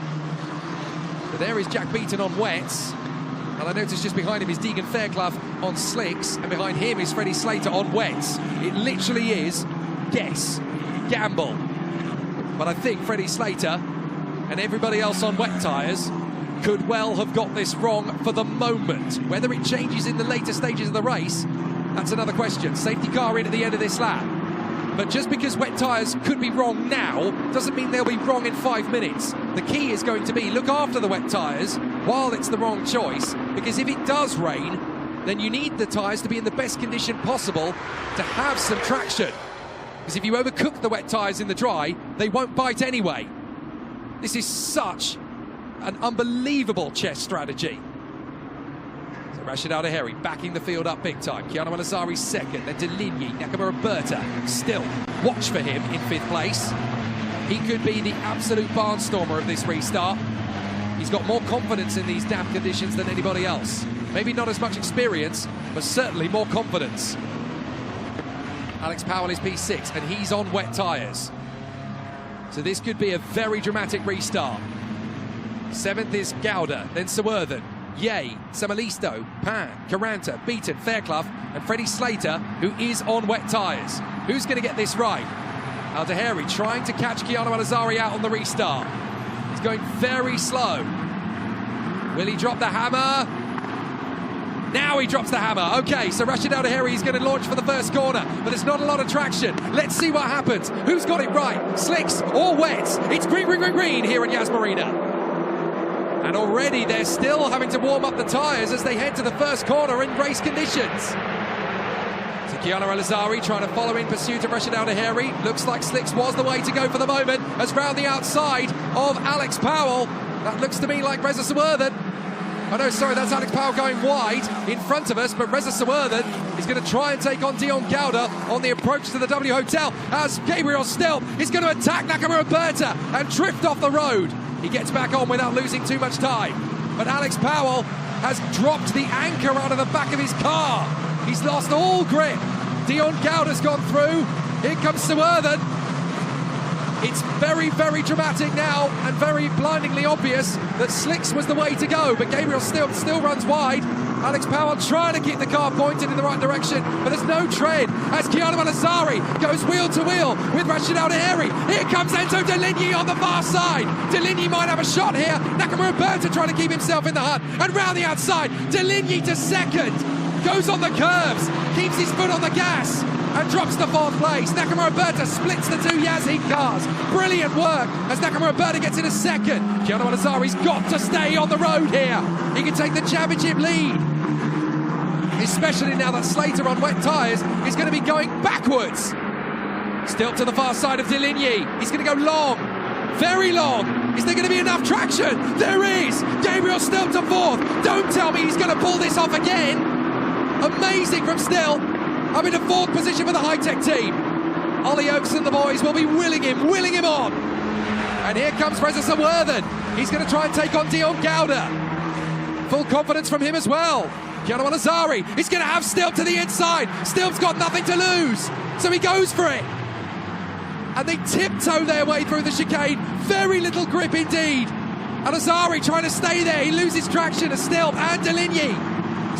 But there is Jack Beaton on wets. And I noticed just behind him is Deegan Fairclough on slicks, and behind him is Freddie Slater on wets. It literally is guess, gamble. But I think Freddie Slater and everybody else on wet tyres could well have got this wrong for the moment. Whether it changes in the later stages of the race, that's another question. Safety car in at the end of this lap. But just because wet tyres could be wrong now doesn't mean they'll be wrong in 5 minutes. The key is going to be look after the wet tyres while it's the wrong choice, because if it does rain, then you need the tyres to be in the best condition possible to have some traction. Because if you overcook the wet tyres in the dry, they won't bite anyway. This is such an unbelievable chess strategy. So Rashid Al-Daheri backing the field up big time. Keanu Al-Azhari second, then Deligny, Nakamura Berta still. Watch for him in 5th place. He could be the absolute barnstormer of this restart. He's got more confidence in these damp conditions than anybody else. Maybe not as much experience, but certainly more confidence. Alex Powell is P6, and he's on wet tyres. So this could be a very dramatic restart. 7th is Gouda, then Sawurthan, Ye, Samalisto, Pan, Caranta, Beaton, Fairclough, and Freddie Slater, who is on wet tyres. Who's going to get this right? Al-Daheri trying to catch Keanu Al-Azhari out on the restart. He's going very slow. Will he drop the hammer? Now he drops the hammer. Okay, so Rashid Al-Daheri is going to launch for the first corner, but there's not a lot of traction. Let's see what happens. Who's got it right? Slicks or wets? It's green, green, green, green here in Yas Marina. And already they're still having to warm up the tyres as they head to the first corner in race conditions. So Keanu Al-Azhari trying to follow in pursuit of Rashid Al-Daheri. Looks like slicks was the way to go for the moment, as round the outside of Alex Powell. That looks to me like Reza Sawurthan. Oh no, sorry, that's Alex Powell going wide in front of us, but Reza Sawurthan is going to try and take on Dion Gouda on the approach to the W Hotel, as Gabriel Stilp is going to attack Nakamura Berta and drift off the road. He gets back on without losing too much time, but Alex Powell has dropped the anchor out of the back of his car. He's lost all grip. Dion Gouda's gone through. Here comes Sawurthan. It's very, very dramatic now and very blindingly obvious that slicks was the way to go, but Gabriel Stilp still runs wide. Alex Powell trying to keep the car pointed in the right direction, but there's no tread as Keanu Al-Azhari goes wheel to wheel with Rashid Al-Daheri. Here comes Enzo Deligny on the far side. Deligny might have a shot here. Nakamura Berta trying to keep himself in the hunt, and round the outside, Deligny to second. Goes on the curves, keeps his foot on the gas, and drops to 4th place. Nakamura Berta splits the two Yas Heat cars. Brilliant work as Nakamura Berta gets in a second. Keanu Al-Azhari's got to stay on the road here. He can take the championship lead. Especially now that Slater on wet tyres is going to be going backwards. Still to the far side of Deligny. He's going to go long, very long. Is there going to be enough traction? There is. Gabriel Stilp to 4th. Don't tell me he's going to pull this off again. Amazing from Stilp. Up into 4th position for the high-tech team. Ollie Oakes and the boys will be willing him on. And here comes Reza Sawurthan. He's going to try and take on Dion Gouda. Full confidence from him as well. Keanu Al-Azhari is going to have Stilp to the inside. Stilp's got nothing to lose, so he goes for it. And they tiptoe their way through the chicane. Very little grip indeed. Al-Azhari trying to stay there. He loses traction to Stilp and Deligny.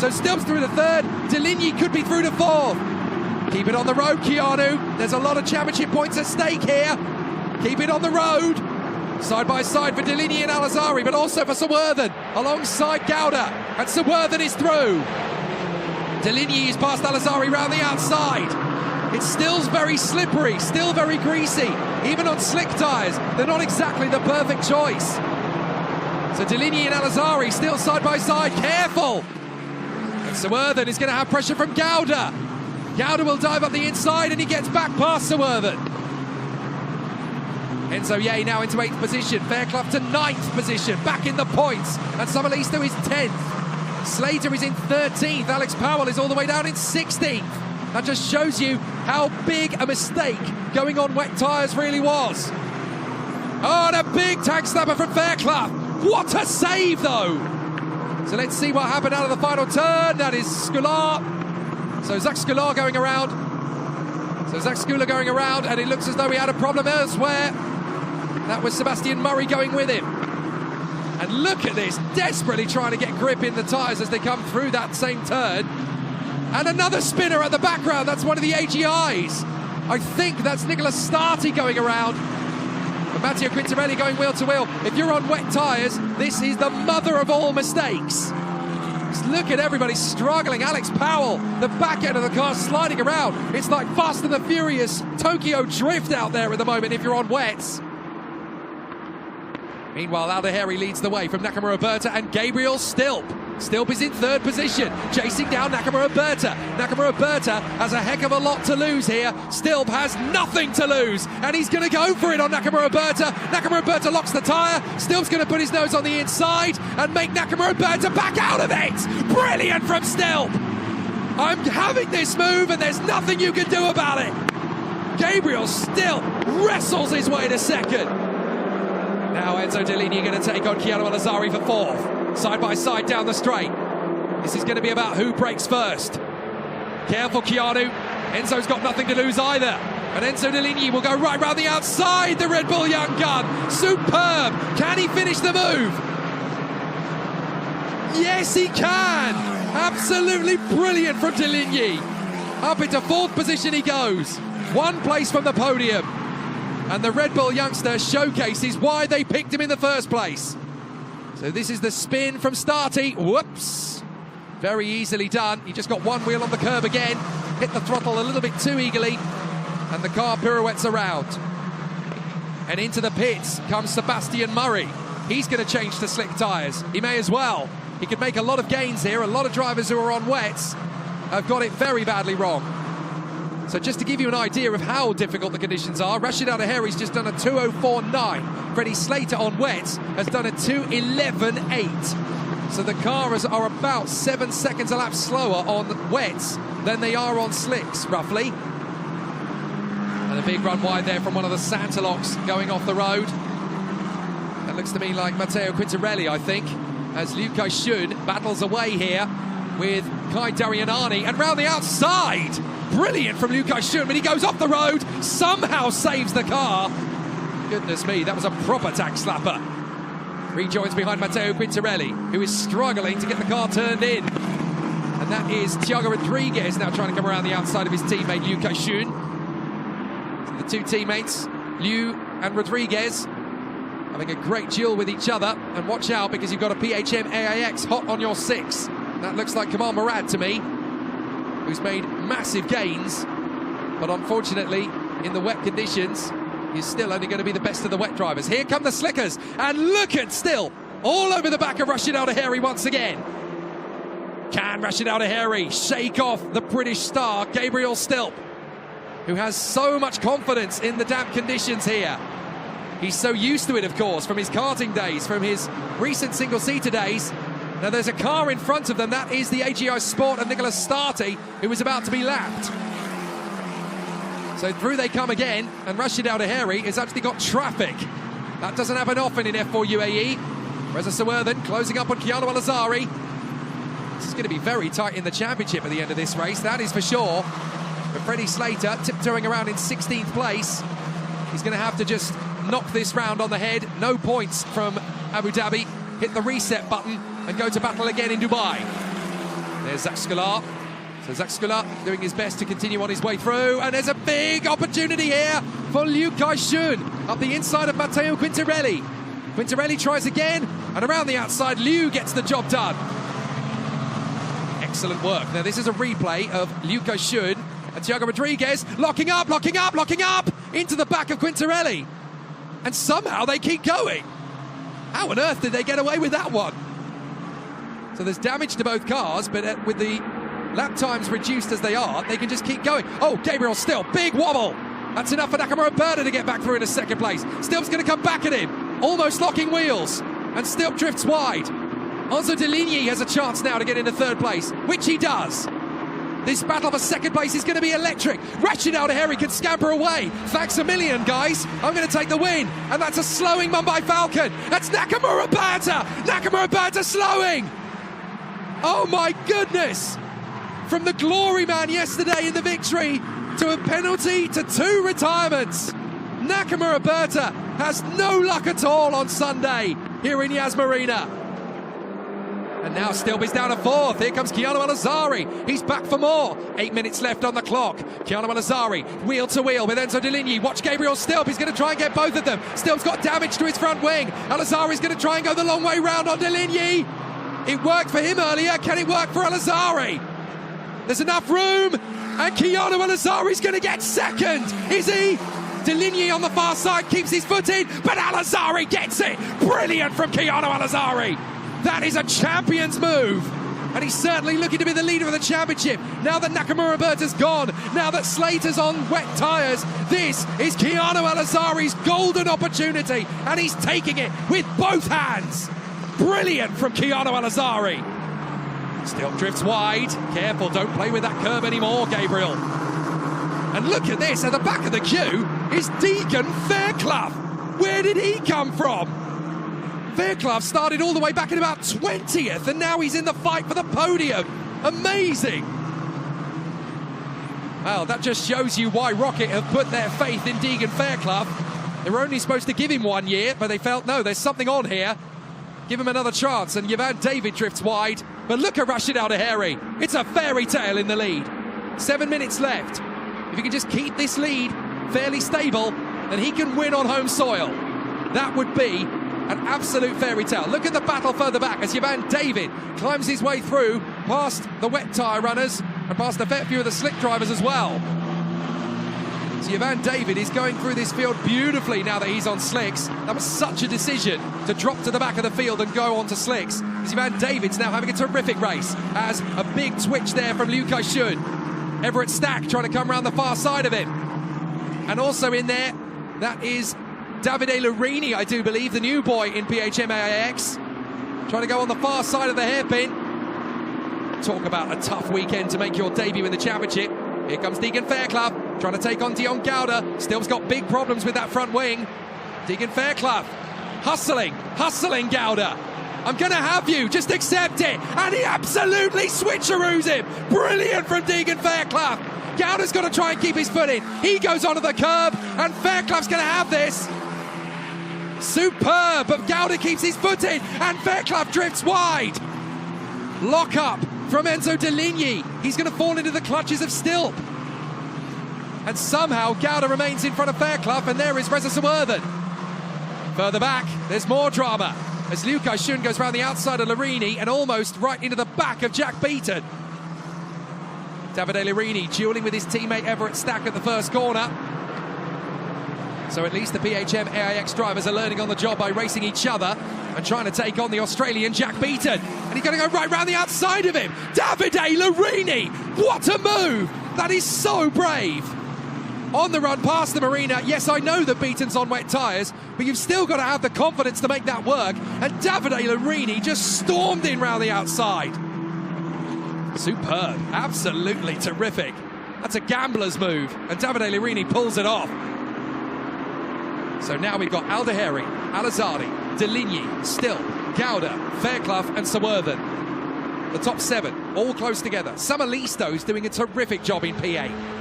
So Stilp's through to 3rd. Deligny could be through to 4th. Keep it on the road, Keanu. There's a lot of championship points at stake here. Keep it on the road. Side by side for Deligny and Al-Azhari, but also for Sawurthan alongside Gouda. And Sawurthan is through. Deligny is past Al-Azhari round the outside. It's still very slippery, still very greasy. Even on slick tyres, they're not exactly the perfect choice. So Deligny and Al-Azhari still side by side, careful. And Sawurthan is going to have pressure from Gouda. Gouda will dive up the inside and he gets back past Sawurthan. Enzo Ye now into 8th position, Fairclough to 9th position, back in the points, and Somalisto is 10th. Slater is in 13th, Alex Powell is all the way down in 16th. That just shows you how big a mistake going on wet tyres really was. Oh, and a big tag slapper from Fairclough. What a save though! So let's see what happened out of the final turn. That is Scular. So Zach Scular going around. And it looks as though he had a problem elsewhere. That was Sebastian Murray going with him. And look at this, desperately trying to get grip in the tyres as they come through that same turn. And another spinner at the background, that's one of the AGIs. I think that's Nicola Starty going around. But Matteo Quintarelli going wheel to wheel. If you're on wet tyres, this is the mother of all mistakes. Just look at everybody struggling. Alex Powell, the back end of the car sliding around. It's like Fast and the Furious Tokyo Drift out there at the moment if you're on wets. Meanwhile, Al-Daheri leads the way from Nakamura Berta and Gabriel Stilp. Stilp is in 3rd position, chasing down Nakamura Berta. Nakamura Berta has a heck of a lot to lose here. Stilp has nothing to lose, and he's going to go for it on Nakamura Berta. Nakamura Berta locks the tyre. Stilp's going to put his nose on the inside and make Nakamura Berta back out of it. Brilliant from Stilp. I'm having this move, and there's nothing you can do about it. Gabriel Stilp wrestles his way to 2nd. Now Enzo Deligny going to take on Keanu Al-Azhari for 4th. Side by side down the straight. This is going to be about who breaks first. Careful Keanu. Enzo's got nothing to lose either. And Enzo Deligny will go right round the outside. The Red Bull young gun. Superb. Can he finish the move? Yes, he can. Absolutely brilliant from Deligny. Up into 4th position he goes. 1 place from the podium. And the Red Bull youngster showcases why they picked him in the first place. So this is the spin from Starty. Whoops. Very easily done. He just got 1 wheel on the curb again. Hit the throttle a little bit too eagerly. And the car pirouettes around. And into the pits comes Sebastian Murray. He's going to change to slick tyres. He may as well. He could make a lot of gains here. A lot of drivers who are on wets have got it very badly wrong. So just to give you an idea of how difficult the conditions are, Rashid Al-Daheri's just done a 2:04.9. Freddie Slater on wets has done a 2:11.8. So the cars are about 7 seconds a lap slower on wets than they are on slicks, roughly. And a big run wide there from one of the Santalocks going off the road. That looks to me like Matteo Quintarelli, I think, as Luca Schun battles away here with Kai Darianani. And round the outside, brilliant from Luca Schun, but he goes off the road, somehow saves the car. Goodness me, that was a proper tag slapper. Rejoins behind Matteo Quintarelli, who is struggling to get the car turned in. And that is Thiago Rodriguez now trying to come around the outside of his teammate Luca Schun. So the 2 teammates, Liu and Rodriguez, having a great duel with each other. And watch out, because you've got a PHM AIX hot on your 6. That looks like Kamal Murad to me, who's made massive gains, but unfortunately, in the wet conditions, he's still only going to be the best of the wet drivers. Here come the slickers, and look at Still, all over the back of Rashid Al-Daheri once again. Can Rashid Al-Daheri shake off the British star, Gabriel Stilp, who has so much confidence in the damp conditions here? He's so used to it, of course, from his karting days, from his recent single-seater days. Now there's a car in front of them. That is the AGI Sport and Nicola Starty, who is about to be lapped. So through they come again, and Rashid Al-Daheri has actually got traffic. That doesn't happen often in F4 UAE. Reza Sawurthan closing up on Keanu Al-Azhari. This is going to be very tight in the championship at the end of this race, that is for sure. But Freddie Slater tiptoeing around in 16th place. He's going to have to just knock this round on the head. No points from Abu Dhabi. Hit the reset button and go to battle again in Dubai. There's Zach Scular. So Zach Scular doing his best to continue on his way through. And there's a big opportunity here for Luca Schun. up the inside of Matteo Quintarelli. Quintarelli tries again, and around the outside, Liu gets the job done. Excellent work. Now, this is a replay of Liu Kaichun and Thiago Rodriguez locking up into the back of Quintarelli. And somehow they keep going. How on earth did they get away with that one? So there's damage to both cars, but with the lap times reduced as they are, they can just keep going. Oh, Gabriel Still, big wobble. That's enough for Nakamura Berta to get back through into second place. Stilp's going to come back at him, almost locking wheels, and Stilp drifts wide. Enzo Deligny has a chance now to get into third place, which he does. This battle for second place is going to be electric. Rashid Al-Daheri can scamper away. Thanks a million, guys. I'm going to take the win. And that's a slowing Mumbai Falcon. That's Nakamura Berta. Nakamura Berta slowing. Oh, my goodness. From the glory man yesterday in the victory to a penalty to 2 retirements. Nakamura Berta has no luck at all on Sunday here in Yas Marina. And now Stilp is down to 4th. Here comes Keanu Al-Azari. He's back for more. 8 minutes left on the clock. Keanu Al-Azari, wheel to wheel with Enzo Deligny. Watch Gabriel Stilp. He's going to try and get both of them. Stilp's got damage to his front wing. Al-Azari's going to try and go the long way round on Deligny. It worked for him earlier. Can it work for Al-Azari? There's enough room. And Keanu Al-Azari's going to get second. Is he? Deligny on the far side keeps his foot in, but Al-Azari gets it. Brilliant from Keanu Al-Azari. That is a champion's move. And he's certainly looking to be the leader of the championship. Now that Nakamura Berta's gone, now that Slater's on wet tyres, this is Keanu Al-Azari's golden opportunity. And he's taking it with both hands. Brilliant from Keanu Al-Azari. Still drifts wide. Careful, don't play with that curb anymore, Gabriel. And look at this, at the back of the queue is Deegan Fairclough. Where did he come from? Fairclough started all the way back in about 20th, and now he's in the fight for the podium. Amazing. Well, that just shows you why Rocket have put their faith in Deegan Fairclough. They were only supposed to give him 1 year, but they felt, no, there's something on here. Give him another chance, and Yvan David drifts wide. But look at Rashid Al-Daheri. It's a fairy tale in the lead. 7 minutes left. If he can just keep this lead fairly stable, then he can win on home soil. That would be an absolute fairy tale. Look at the battle further back as Yvan David climbs his way through past the wet tyre runners and past a fair few of the slick drivers as well. So Yvan David is going through this field beautifully now that he's on slicks. That was such a decision to drop to the back of the field and go on to slicks. Yvan David's now having a terrific race as a big twitch there from Liu Kaichun. Everett Stack trying to come around the far side of him. And also in there, that is Davide Lurini, I do believe, the new boy in PHM AIX. Trying to go on the far side of the hairpin. Talk about a tough weekend to make your debut in the championship. Here comes Deegan Fairclough, trying to take on Dion Gouda. Still's got big problems with that front wing. Deegan Fairclough, hustling Gouda. I'm going to have you, just accept it. And he absolutely switcheroos him. Brilliant from Deegan Fairclough. Gouda's got to try and keep his foot in. He goes onto the curb, and Fairclough's going to have this. Superb, but Gouda keeps his foot in, and Fairclough drifts wide. Lock up from Enzo Deligny. He's going to fall into the clutches of Stilp. And somehow Gouda remains in front of Fairclough, and there is Reza Sawerthan. Further back, there's more drama as Liu Kaichun goes round the outside of Lurini and almost right into the back of Jack Beaton. Davide Lurini dueling with his teammate Everett Stack at the first corner. So at least the PHM AIX drivers are learning on the job by racing each other and trying to take on the Australian Jack Beaton. And he's going to go right round the outside of him. Davide Lurini, what a move! That is so brave. On the run past the marina, yes, I know that Beaton's on wet tyres, but you've still got to have the confidence to make that work. And Davide Lurini just stormed in round the outside. Superb, absolutely terrific. That's a gambler's move, and Davide Lurini pulls it off. So now we've got Al-Daheri, Al-Azari, Deligny, Stilp, Gouda, Fairclough and Sawerthan. The top 7, all close together. Samalisto's doing a terrific job in PA.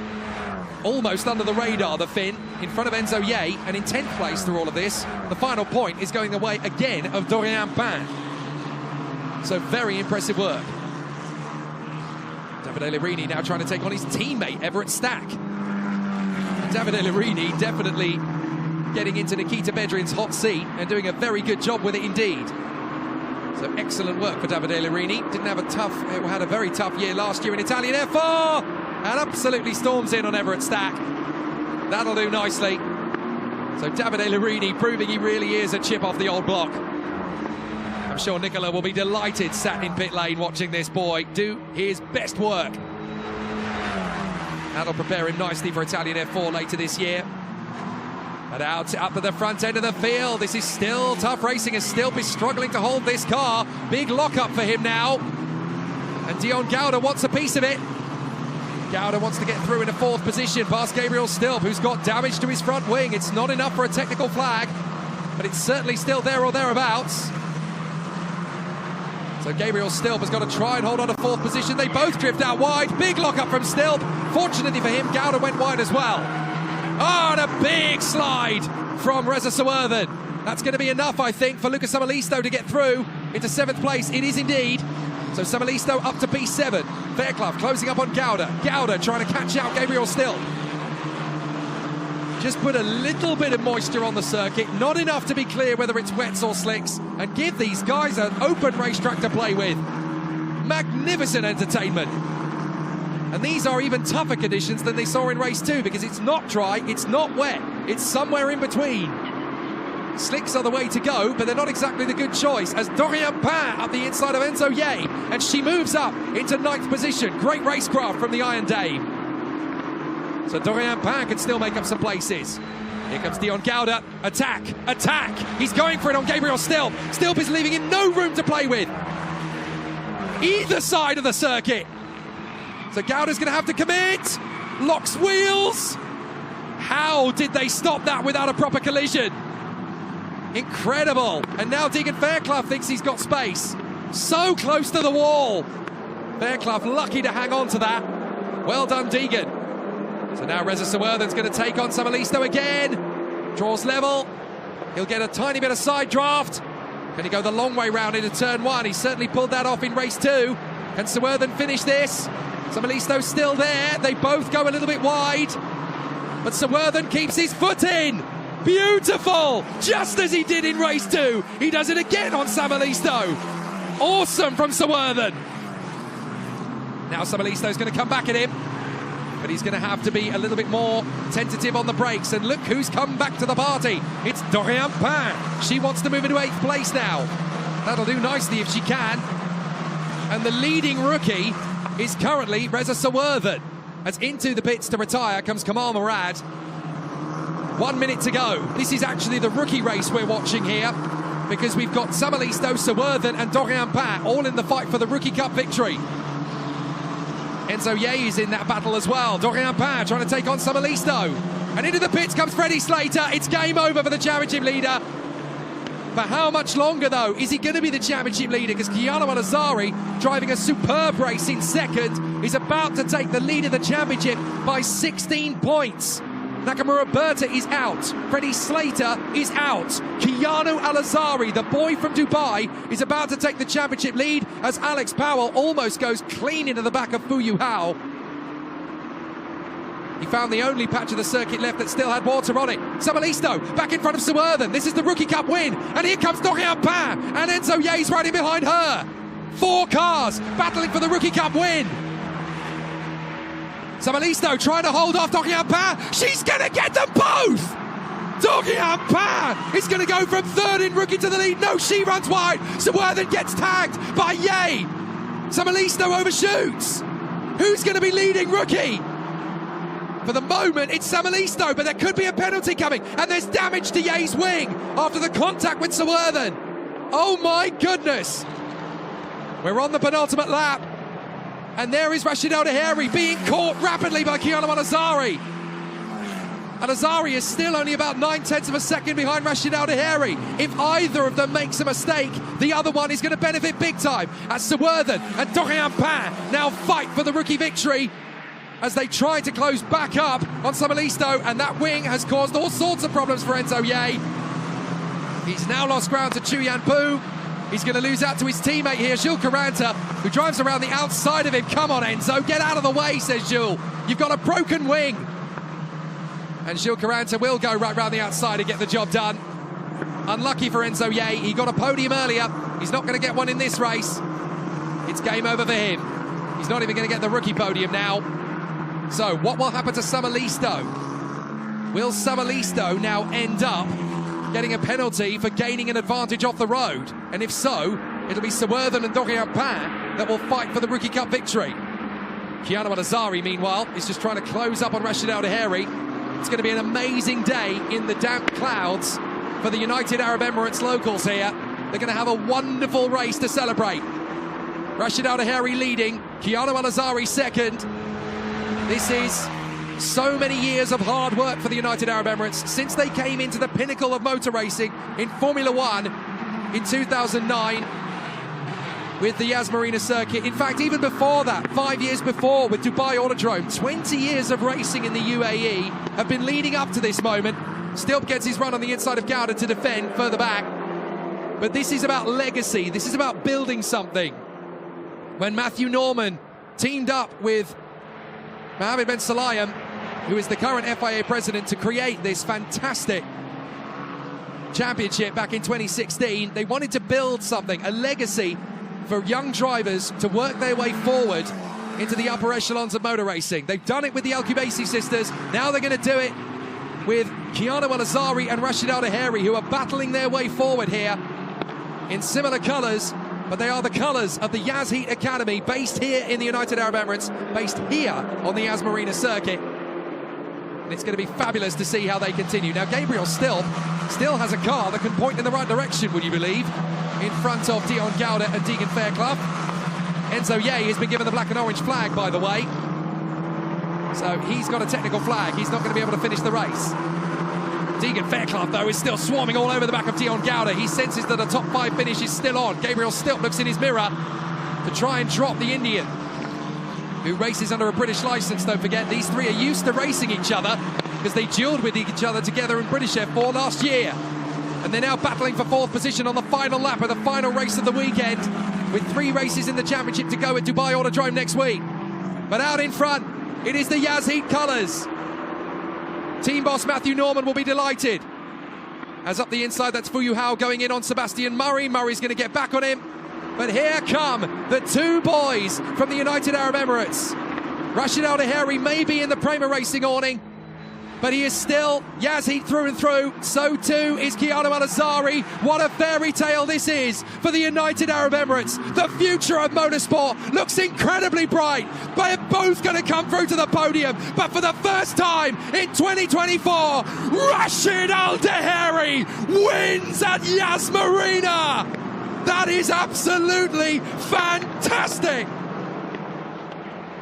Almost under the radar, the Finn, in front of Enzo Ye, and in 10th place through all of this. The final point is going the way again of Dorian Pan. So very impressive work. Davide Lurini now trying to take on his teammate, Everett Stack. And Davide Lurini definitely getting into Nikita Bedrin's hot seat and doing a very good job with it indeed. So excellent work for Davide Larini. Had a very tough year last year in Italian F4 and absolutely storms in on Everett Stack. That'll do nicely. So Davide Larini proving he really is a chip off the old block. I'm sure Nicola will be delighted sat in pit lane watching this boy do his best work. That'll prepare him nicely for Italian F4 later this year. But up to the front end of the field. This is still tough racing, as still be struggling to hold this car. Big lockup for him now. And Dion Gauda wants a piece of it. Gauda wants to get through in a fourth position past Gabriel Stilp, who's got damage to his front wing. It's not enough for a technical flag, but it's certainly still there or thereabouts. So Gabriel Stilp has got to try and hold on to fourth position. They both drift out wide. Big lockup from Stilp. Fortunately for him, Gauda went wide as well. Oh, and a big slide from Reza Sawurthan. That's going to be enough, I think, for Luca Samalisto to get through into 7th place. It is indeed. So Samalisto up to P7. Fairclough closing up on Gauda. Gauda trying to catch out Gabriel Stilp. Just put a little bit of moisture on the circuit, not enough to be clear whether it's wets or slicks, and give these guys an open racetrack to play with. Magnificent entertainment. And these are even tougher conditions than they saw in race 2, because it's not dry, it's not wet, it's somewhere in between. Slicks are the way to go, but they're not exactly the good choice, as Dorian Pain up the inside of Enzo Ye, and she moves up into 9th position. Great racecraft from the Iron Dame. So Dorian Pain can still make up some places. Here comes Dion Gauda. Attack, attack. He's going for it on Gabriel Stilp. Stilp is leaving him no room to play with. Either side of the circuit. So Gauda's going to have to commit. Locks wheels. How did they stop that without a proper collision? Incredible. And now Deegan Fairclough thinks he's got space. So close to the wall. Fairclough lucky to hang on to that. Well done, Deegan. So now Reza Sawurthan's going to take on Samalisto again. Draws level. He'll get a tiny bit of side draft. Can he go the long way round into turn 1? He certainly pulled that off in race 2. Can Sawurthan finish this? Samalisto's still there. They both go a little bit wide. But Sawurthan keeps his foot in. Beautiful! Just as he did in race 2. He does it again on Samalisto. Awesome from Sawurthan. Now Samalisto's going to come back at him. But he's going to have to be a little bit more tentative on the brakes. And look who's come back to the party. It's Dorian Pain. She wants to move into 8th place now. That'll do nicely if she can. And the leading rookie is currently Reza Sawurthan. As into the pits to retire comes Kamal Murad. 1 minute to go. This is actually the rookie race we're watching here, because we've got Samalisto, Sawurthan and Dorian Pain all in the fight for the Rookie Cup victory. Enzo Ye is in that battle as well. Dorian Pain trying to take on Samalisto. And into the pits comes Freddie Slater. It's game over for the championship leader. For how much longer, though? Is he going to be the championship leader? Because Keanu Al-Azari, driving a superb race in second, is about to take the lead of the championship by 16 points. Nakamura Berta is out. Freddie Slater is out. Keanu Al-Azari, the boy from Dubai, is about to take the championship lead as Alex Powell almost goes clean into the back of Fuyu Hao. He found the only patch of the circuit left that still had water on it. Samalisto back in front of Sawurthan. This is the Rookie Cup win. And here comes Dorian Pain. And Enzo Ye's riding behind her. 4 cars battling for the Rookie Cup win. Samalisto trying to hold off Dorian Pain. She's going to get them both! Dorian Pain is going to go from 3rd in rookie to the lead. No, she runs wide. Sawurthan gets tagged by Ye. Samalisto overshoots. Who's going to be leading rookie? For the moment, it's Samalisto, but there could be a penalty coming. And there's damage to Ye's wing after the contact with Sawurthan. Oh my goodness. We're on the penultimate lap. And there is Rashid Al-Daheri being caught rapidly by Keanu Al-Azari. Al-Azari is still only about 9/10 of a second behind Rashid Al-Daheri. If either of them makes a mistake, the other one is going to benefit big time. As Sawurthan and Dorian Pain now fight for the rookie victory as they try to close back up on Samalisto, and that wing has caused all sorts of problems for Enzo Ye. He's now lost ground to Chu Yan Pu. He's going to lose out to his teammate here, Jules Caranta, who drives around the outside of him. Come on, Enzo, get out of the way, says Jules. You've got a broken wing. And Gilles Caranta will go right round the outside and get the job done. Unlucky for Enzo Ye. He got a podium earlier. He's not going to get one in this race. It's game over for him. He's not even going to get the rookie podium now. So what will happen to Samalisto? Will Samalisto now end up getting a penalty for gaining an advantage off the road? And if so, it'll be Swerven and Dorian Pain that will fight for the Rookie Cup victory. Keanu Al-Azari, meanwhile, is just trying to close up on Rashid Al Daheri. It's going to be an amazing day in the damp clouds for the United Arab Emirates locals here. They're going to have a wonderful race to celebrate. Rashid Al Daheri leading, Keanu Al-Azari second. This is so many years of hard work for the United Arab Emirates since they came into the pinnacle of motor racing in Formula One in 2009 with the Yas Marina circuit. In fact, even before that, 5 years before with Dubai Autodrome, 20 years of racing in the UAE have been leading up to this moment. Stilp gets his run on the inside of Gouda to defend further back. But this is about legacy. This is about building something. When Matthew Norman teamed up with Mohammed Ben Sulayem, who is the current FIA president, to create this fantastic championship back in 2016, they wanted to build something, a legacy for young drivers to work their way forward into the upper echelons of motor racing. They've done it with the Al Kubaisi sisters. Now they're going to do it with Keanu Al-Azari and Rashid Al Daheri, who are battling their way forward here in similar colours, but they are the colours of the Yas Heat Academy, based here in the United Arab Emirates, based here on the Yas Marina circuit. And it's going to be fabulous to see how they continue. Now, Gabriel still has a car that can point in the right direction, would you believe, in front of Dion Gouda and Deegan Fairclough. Enzo Ye has been given the black and orange flag, by the way. So he's got a technical flag. He's not going to be able to finish the race. Deegan Fairclough, though, is still swarming all over the back of Dion Gouda. He senses that a top 5 finish is still on. Gabriel Stilp looks in his mirror to try and drop the Indian, who races under a British licence. Don't forget, these three are used to racing each other because they duelled with each other together in British F4 last year. And they're now battling for 4th position on the final lap of the final race of the weekend, with 3 races in the championship to go at Dubai Autodrome next week. But out in front, it is the Yas Heat colours. Team boss Matthew Norman will be delighted. As up the inside, that's Fuyu Hao going in on Sebastian Murray. Murray's going to get back on him. But here come the 2 boys from the United Arab Emirates. Rashid Al Daheri may be in the Prema Racing awning, but he is still Yas Heat through and through. So too is Keanu Al-Azari. What a fairy tale this is for the United Arab Emirates. The future of motorsport looks incredibly bright. They're both going to come through to the podium, but for the first time in 2024, Rashid Al Daheri wins at Yas Marina. That is absolutely fantastic.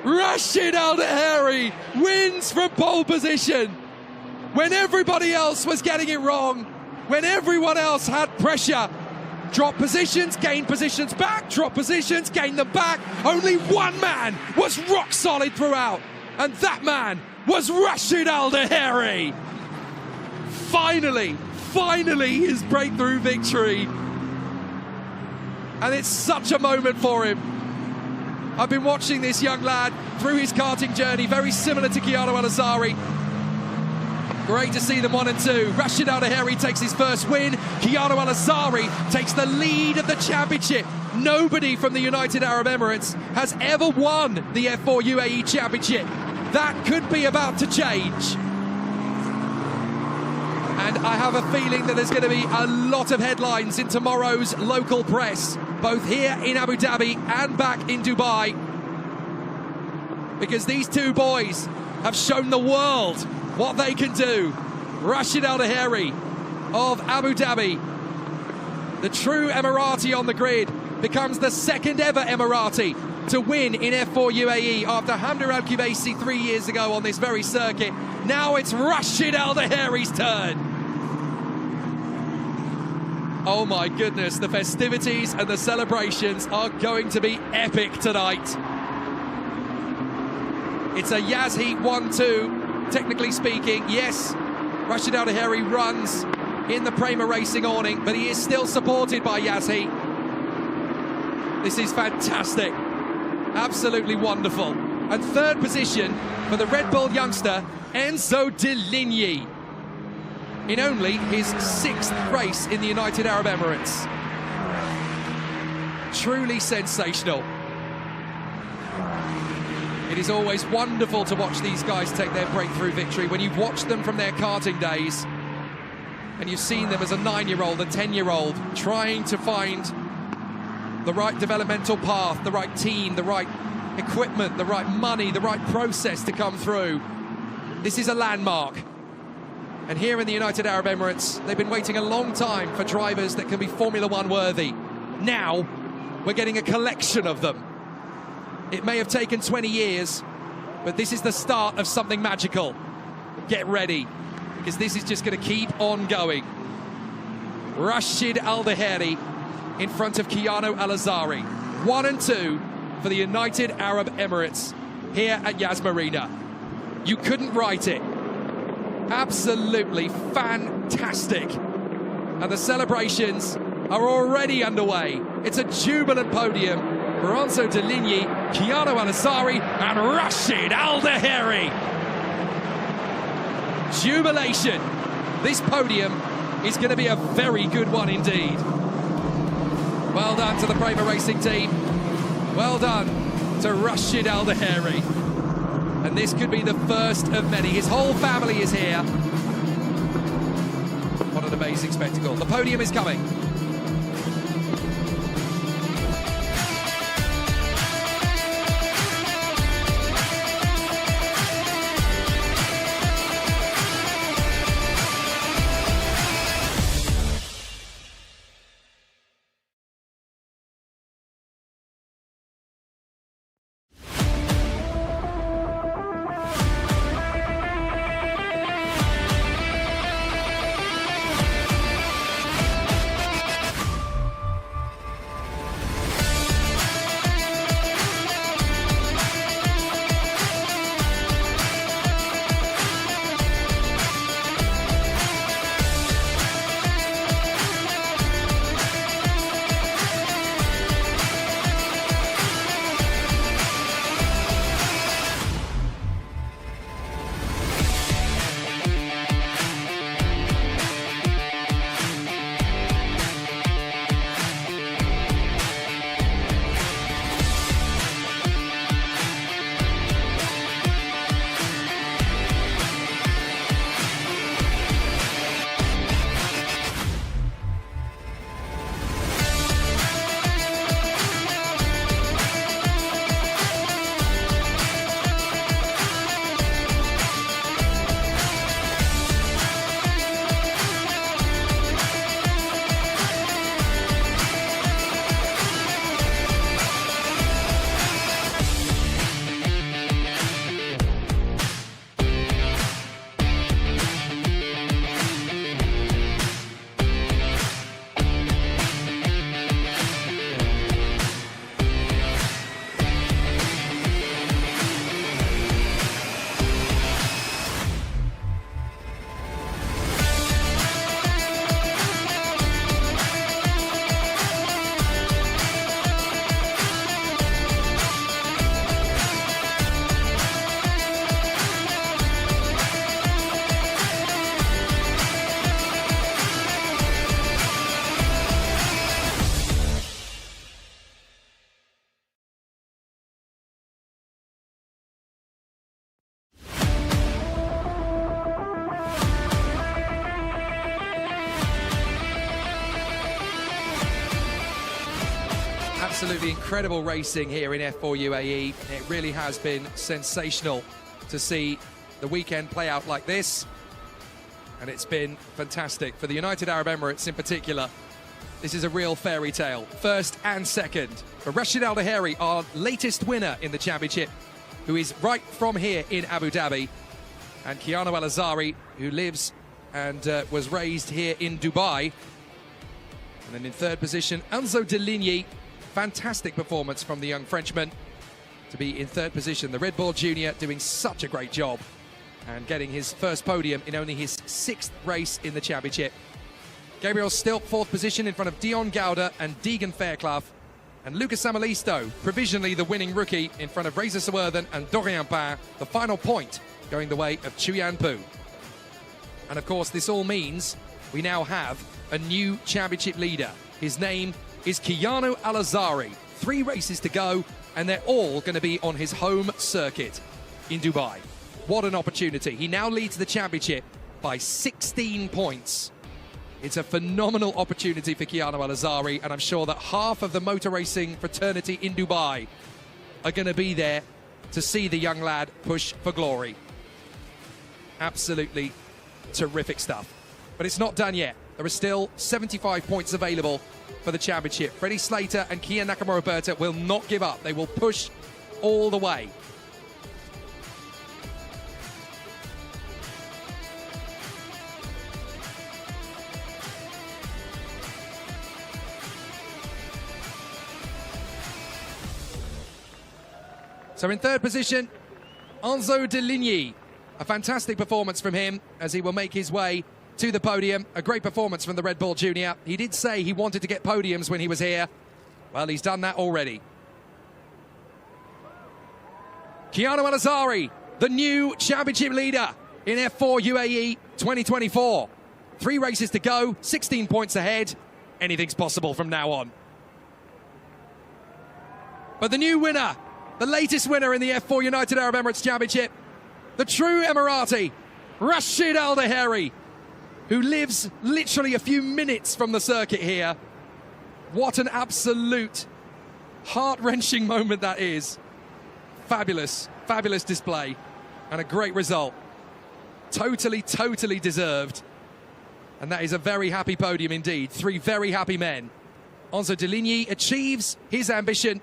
Rashid Al Daheri wins from pole position when everybody else was getting it wrong, when everyone else had pressure. Drop positions, gain positions back, drop positions, gain them back. Only one man was rock solid throughout, and that man was Rashid Al Daheri. Finally his breakthrough victory. And it's such a moment for him. I've been watching this young lad through his karting journey, very similar to Keanu Al-Azari. Great to see them 1 and 2. Rashid Al Daheri takes his first win. Keanu Al-Azari takes the lead of the championship. Nobody from the United Arab Emirates has ever won the F4 UAE Championship. That could be about to change. And I have a feeling that there's going to be a lot of headlines in tomorrow's local press, both here in Abu Dhabi and back in Dubai, because these 2 boys have shown the world what they can do. Rashid Al Daheri of Abu Dhabi, the true Emirati on the grid, becomes the 2nd ever Emirati to win in F4 UAE after Hamda Al Kubaisi 3 years ago on this very circuit. Now it's Rashid Al Daheri's turn. Oh my goodness, the festivities and the celebrations are going to be epic tonight. It's a Yas Heat 1-2, technically speaking. Yes, Rashid Al Daheri runs in the Prema Racing awning, but he is still supported by Yas Heat. This is fantastic. Absolutely wonderful. And 3rd position for the Red Bull youngster, Enzo Deligny in only his 6th race in the United Arab Emirates. Truly sensational. It is always wonderful to watch these guys take their breakthrough victory. When you've watched them from their karting days and you've seen them as a 9-year-old, a 10-year-old, trying to find the right developmental path, the right team, the right equipment, the right money, the right process to come through. This is a landmark. And here in the United Arab Emirates, they've been waiting a long time for drivers that can be Formula One worthy. Now, we're getting a collection of them. It may have taken 20 years, but this is the start of something magical. Get ready, because this is just going to keep on going. Rashid Al-Daheri in front of Keanu Al-Azari. 1 and 2 for the United Arab Emirates here at Yas Marina. You couldn't write it. Absolutely fantastic. And the celebrations are already underway. It's a jubilant podium for Enzo Deligny, Keanu Al-Azari and Rashid Al-Daheri. Jubilation. This podium is going to be a very good one indeed. Well done to the Prema Racing team. Well done to Rashid Al-Daheri. And this could be the first of many. His whole family is here. What an amazing spectacle. The podium is coming. Absolutely incredible racing here in F4 UAE. It really has been sensational to see the weekend play out like this. And it's been fantastic. For the United Arab Emirates in particular, this is a real fairy tale. First and second. For Rashid Al-Daheri, our latest winner in the championship, who is right from here in Abu Dhabi. And Keanu Al-Azari, who lives and was raised here in Dubai. And then in third position, Enzo Deligny. Fantastic performance from the young Frenchman to be in third position. The Red Bull Junior doing such a great job and getting his first podium in only his 6th race in the championship. Gabriel Stilt, fourth position in front of Dion Gouda and Deegan Fairclough. And Lucas Samalisto, provisionally the winning rookie, in front of Reza Sawerthan and Dorian Pain. The final point going the way of Chuyanpu. And of course, this all means we now have a new championship leader. His name is Keanu Al-Azhari. 3 races to go, and they're all going to be on his home circuit in Dubai. What an opportunity. He now leads the championship by 16 points. It's a phenomenal opportunity for Keanu Al-Azhari, and I'm sure that half of the motor racing fraternity in Dubai are going to be there to see the young lad push for glory. Absolutely terrific stuff. But it's not done yet. There are still 75 points available for the championship. Freddie Slater and Kian Nakamura-Berta will not give up. They will push all the way. So in third position, Enzo de Ligny. A fantastic performance from him as he will make his way to the podium. A great performance from the Red Bull Junior. He did say he wanted to get podiums when he was here. Well, he's done that already. Keanu Al-Azhari, the new championship leader in F4 UAE 2024. 3 races to go, 16 points ahead. Anything's possible from now on. But the new winner, the latest winner in the F4 United Arab Emirates Championship, the true Emirati, Rashid Al-Daheri, who lives literally a few minutes from the circuit here. What an absolute heart-wrenching moment that is. Fabulous, fabulous display and a great result. Totally, totally deserved. And that is a very happy podium indeed. 3 very happy men. Enzo de Ligny achieves his ambition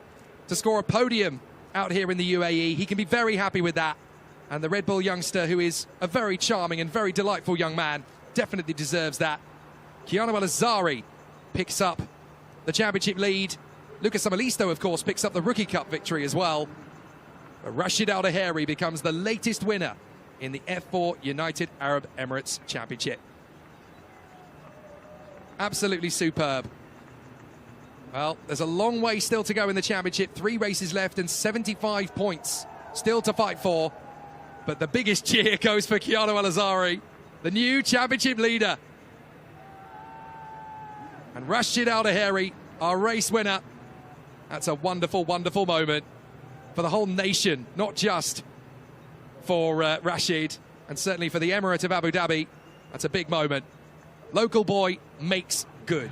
to score a podium out here in the UAE. He can be very happy with that. And the Red Bull youngster, who is a very charming and very delightful young man, definitely deserves that. Keanu Al-Azhari picks up the championship lead. Lucas Amalisto, of course, picks up the Rookie Cup victory as well. But Rashid Al-Daheri becomes the latest winner in the F4 United Arab Emirates Championship. Absolutely superb. Well, there's a long way still to go in the championship. 3 races left and 75 points still to fight for. But the biggest cheer goes for Keanu Al-Azhari, the new championship leader. And Rashid Al-Daheri, our race winner. That's a wonderful, wonderful moment for the whole nation, not just for Rashid, and certainly for the Emirate of Abu Dhabi. That's a big moment. Local boy makes good.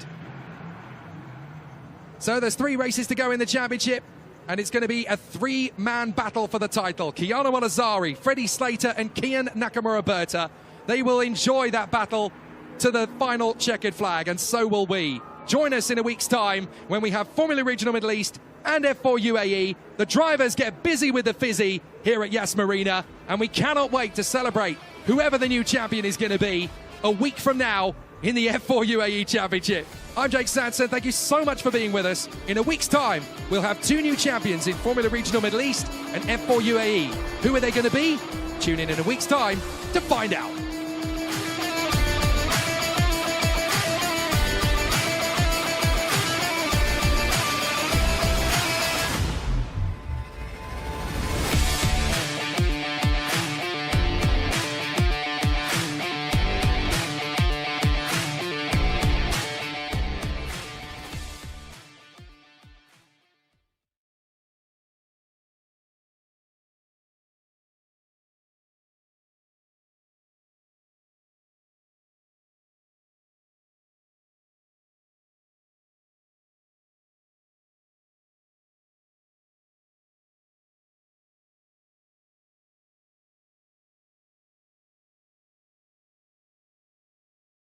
So there's 3 races to go in the championship, and it's going to be a 3-man battle for the title. Keanu Al-Azhari, Freddie Slater and Kian Nakamura-Berta. They will enjoy that battle to the final checkered flag, and so will we. Join us in a week's time when we have Formula Regional Middle East and F4 UAE. The drivers get busy with the fizzy here at Yas Marina, and we cannot wait to celebrate whoever the new champion is going to be a week from now in the F4 UAE Championship. I'm Jake Sanson. Thank you so much for being with us. In a week's time, we'll have 2 new champions in Formula Regional Middle East and F4 UAE. Who are they going to be? Tune in a week's time to find out.